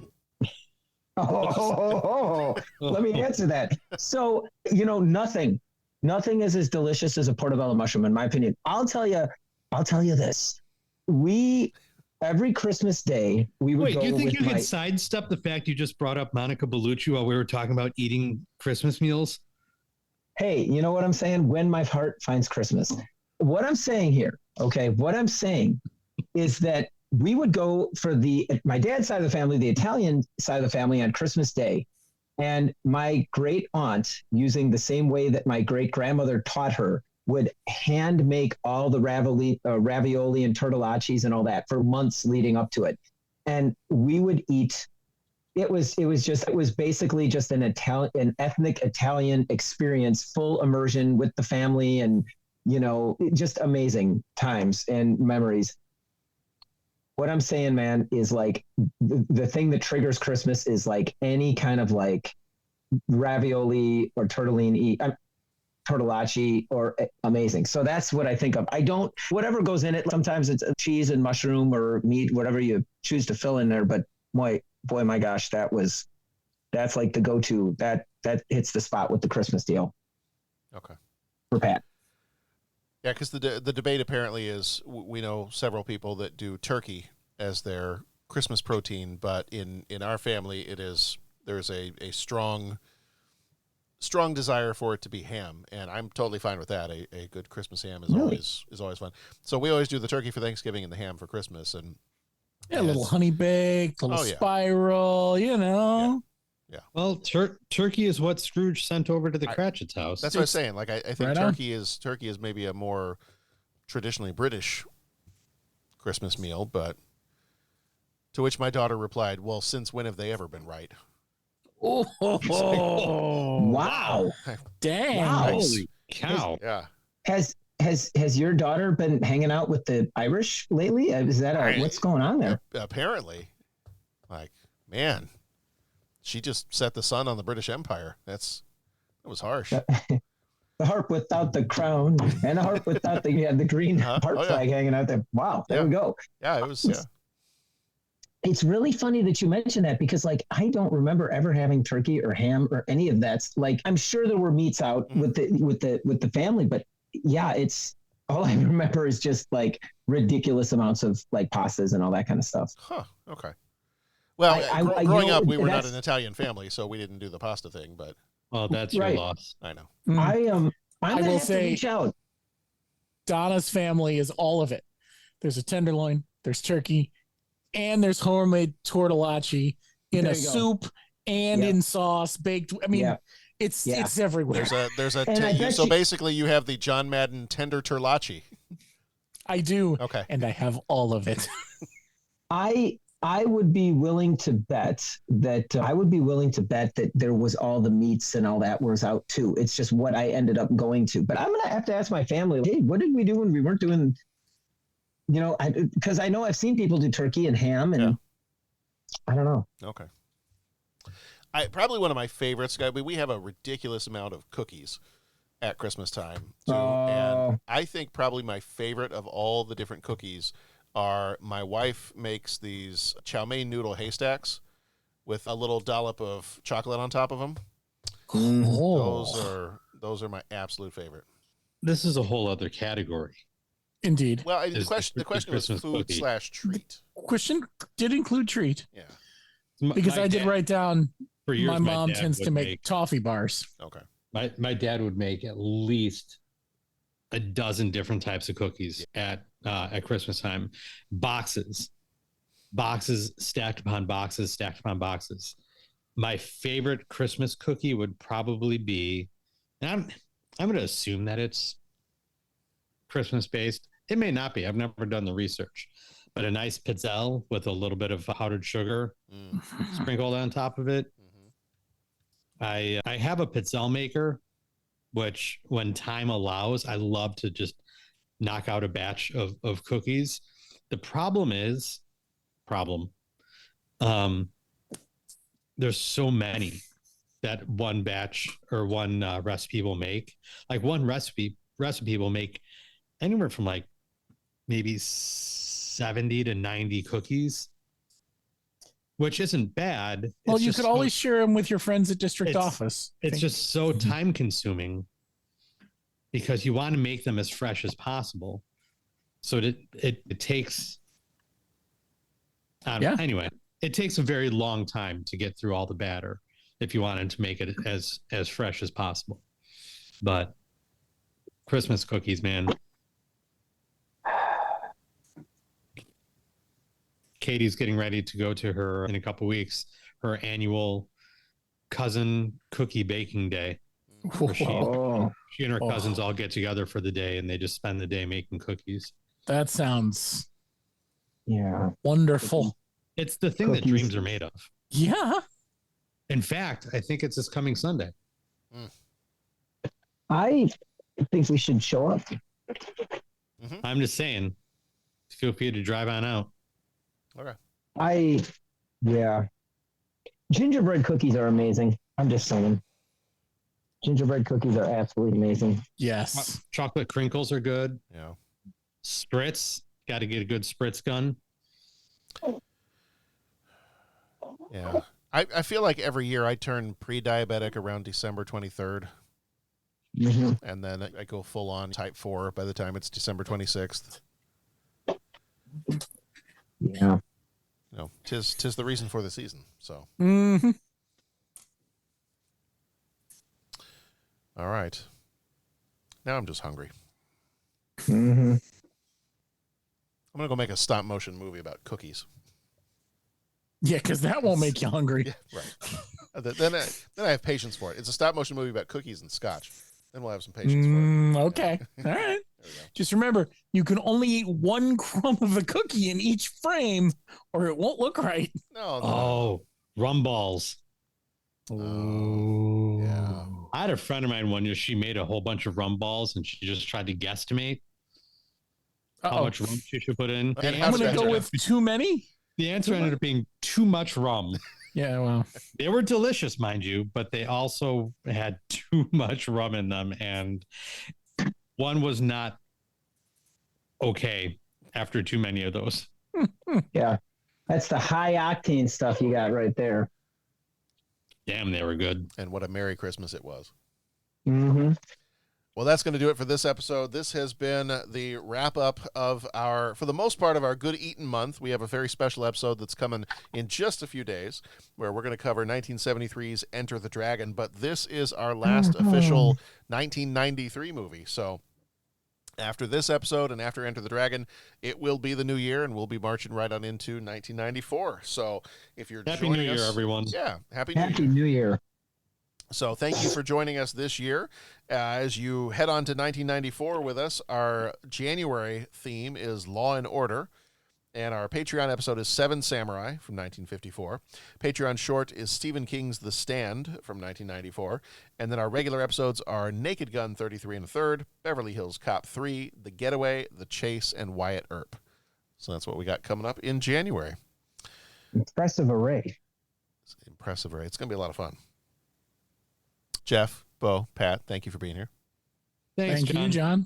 Let me answer that. So, nothing is as delicious as a portobello mushroom, in my opinion. I'll tell you this. Every Christmas day, we would Wait, go do you think with you could sidestep the fact you just brought up Monica Bellucci while we were talking about eating Christmas meals? Hey, you know what I'm saying? When my heart finds Christmas. What I'm saying here, okay, is that we would go for my dad's side of the family, the Italian side of the family, on Christmas Day. And my great aunt, using the same way that my great grandmother taught her, would hand make all the ravioli and tortellaccis and all that for months leading up to it. And we would eat. It was basically just an ethnic Italian experience, full immersion with the family, and just amazing times and memories. What I'm saying, man, is like the thing that triggers Christmas is like any kind of like ravioli or tortellacci or amazing. So that's what I think of. Whatever goes in it, sometimes it's cheese and mushroom or meat, whatever you choose to fill in there. But boy, my gosh, that's like the go-to. That hits the spot with the Christmas deal. Okay. For Pat. Yeah, because the debate apparently is, we know several people that do turkey as their Christmas protein, but in our family there's a strong desire for it to be ham, and I'm totally fine with that. A good Christmas ham is always fun. So we always do the turkey for Thanksgiving and the ham for Christmas, and a little honey baked, a little spiral, Yeah. Well, turkey is what Scrooge sent over to the Cratchit's house. That's what I was saying. Like I think turkey is maybe a more traditionally British Christmas meal, but to which my daughter replied, "Well, since when have they ever been right?" Wow. Dang. Wow. Holy cow. Yeah. Has your daughter been hanging out with the Irish lately? Is that what's going on there? Apparently. Like, man, she just set the sun on the British Empire. That was harsh. The harp without the crown and the harp without the green harp flag hanging out there. Wow, there we go. Yeah, it was. Yeah. It's really funny that you mentioned that because, like, I don't remember ever having turkey or ham or any of that. Like, I'm sure there were meats out with the family, but yeah, it's all I remember is just like ridiculous amounts of like pastas and all that kind of stuff. Huh. Okay. Well, growing up, we were not an Italian family, so we didn't do the pasta thing. But that's your loss. I know. I will say, Donna's family is all of it. There's a tenderloin, there's turkey, and there's homemade tortellacci in a soup and in sauce, baked. I mean, it's everywhere. So basically, you have the John Madden tender turlacci. I do. Okay. And I have all of it. I would be willing to bet that there was all the meats and all that was out too. It's just what I ended up going to. But I'm gonna have to ask my family, hey, what did we do when we weren't doing? You know, because I know I've seen people do turkey and ham, and I don't know. Okay. Probably one of my favorites. We have a ridiculous amount of cookies at Christmas time too, and I think probably my favorite of all the different cookies are my wife makes these chow mein noodle haystacks with a little dollop of chocolate on top of them. Those are my absolute favorite. This is a whole other category. Indeed. Well, the question was food / treat. Question did include treat. Yeah. Because I did write down for years, my mom tends to make toffee bars. Okay. My dad would make at least a dozen different types of cookies at Christmas time. Boxes stacked upon boxes. My favorite Christmas cookie would probably be, and I'm going to assume that it's Christmas based. It may not be. I've never done the research, but a nice pizzelle with a little bit of powdered sugar sprinkled on top of it. I have a pizzelle maker, which when time allows, I love to just knock out a batch of cookies. The problem is, there's so many that one batch or one recipe will make. Like one recipe will make anywhere from like maybe 70 to 90 cookies, which isn't bad. Well, you could always share them with your friends at district office. It's just so time consuming because you want to make them as fresh as possible. So it takes, anyway, it takes a very long time to get through all the batter if you wanted to make it as fresh as possible. But Christmas cookies, man. Katie's getting ready to go to her in a couple weeks, her annual cousin cookie baking day. She and her cousins all get together for the day and they just spend the day making cookies. That sounds wonderful. It's the thing that dreams are made of. Yeah. In fact, I think it's this coming Sunday. I think we should show up. I'm just saying, feel free to drive on out. Okay. Gingerbread cookies are amazing. I'm just saying. Gingerbread cookies are absolutely amazing. Yes. Chocolate crinkles are good. Yeah. Spritz, got to get a good spritz gun. Yeah. I feel like every year I turn pre-diabetic around December 23rd. And then I go full on type 4 by the time it's December 26th. Yeah. You know, tis the reason for the season. So. All right. Now I'm just hungry. I'm gonna go make a stop motion movie about cookies. Yeah, because that won't make you hungry. Yeah, right. then I have patience for it. It's a stop motion movie about cookies and scotch. Then we'll have some patience for it. Okay. All right. Just remember, you can only eat one crumb of a cookie in each frame, or it won't look right. No. Oh, rum balls. Oh, yeah. I had a friend of mine one year. She made a whole bunch of rum balls, and she just tried to guesstimate how much rum she should put in. And I'm going to go with too many. The answer ended up being too much rum. Yeah, well, they were delicious, mind you, but they also had too much rum in them, and one was not okay after too many of those. Yeah, that's the high octane stuff you got right there. Damn, they were good. And what a Merry Christmas it was. Mm-hmm. Well, that's going to do it for this episode. This has been the wrap-up of for the most part, of our Good Eatin' month. We have a very special episode that's coming in just a few days where we're going to cover 1973's Enter the Dragon, but this is our last official 1993 movie. So after this episode and after Enter the Dragon, it will be the new year, and we'll be marching right on into 1994. So if you're Happy joining New Year, us, everyone. Yeah, Happy New Year. So thank you for joining us this year. As you head on to 1994 with us, our January theme is Law and Order, and our Patreon episode is Seven Samurai from 1954. Patreon short is Stephen King's The Stand from 1994. And then our regular episodes are Naked Gun 33 1/3, Beverly Hills Cop 3, The Getaway, The Chase, and Wyatt Earp. So that's what we got coming up in January. Impressive array. Impressive array. It's going to be a lot of fun. Jeff, Bo, Pat, thank you for being here. Thank you, John.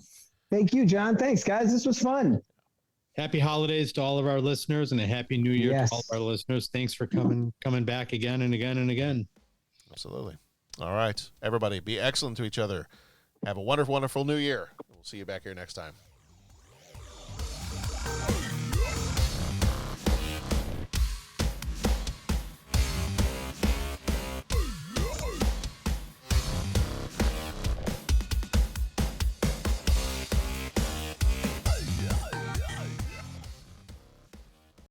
Thank you, John. Thanks, guys. This was fun. Happy holidays to all of our listeners, and a happy new year to all of our listeners. Thanks for coming back again and again and again. Absolutely. All right, everybody, be excellent to each other. Have a wonderful, wonderful new year. We'll see you back here next time.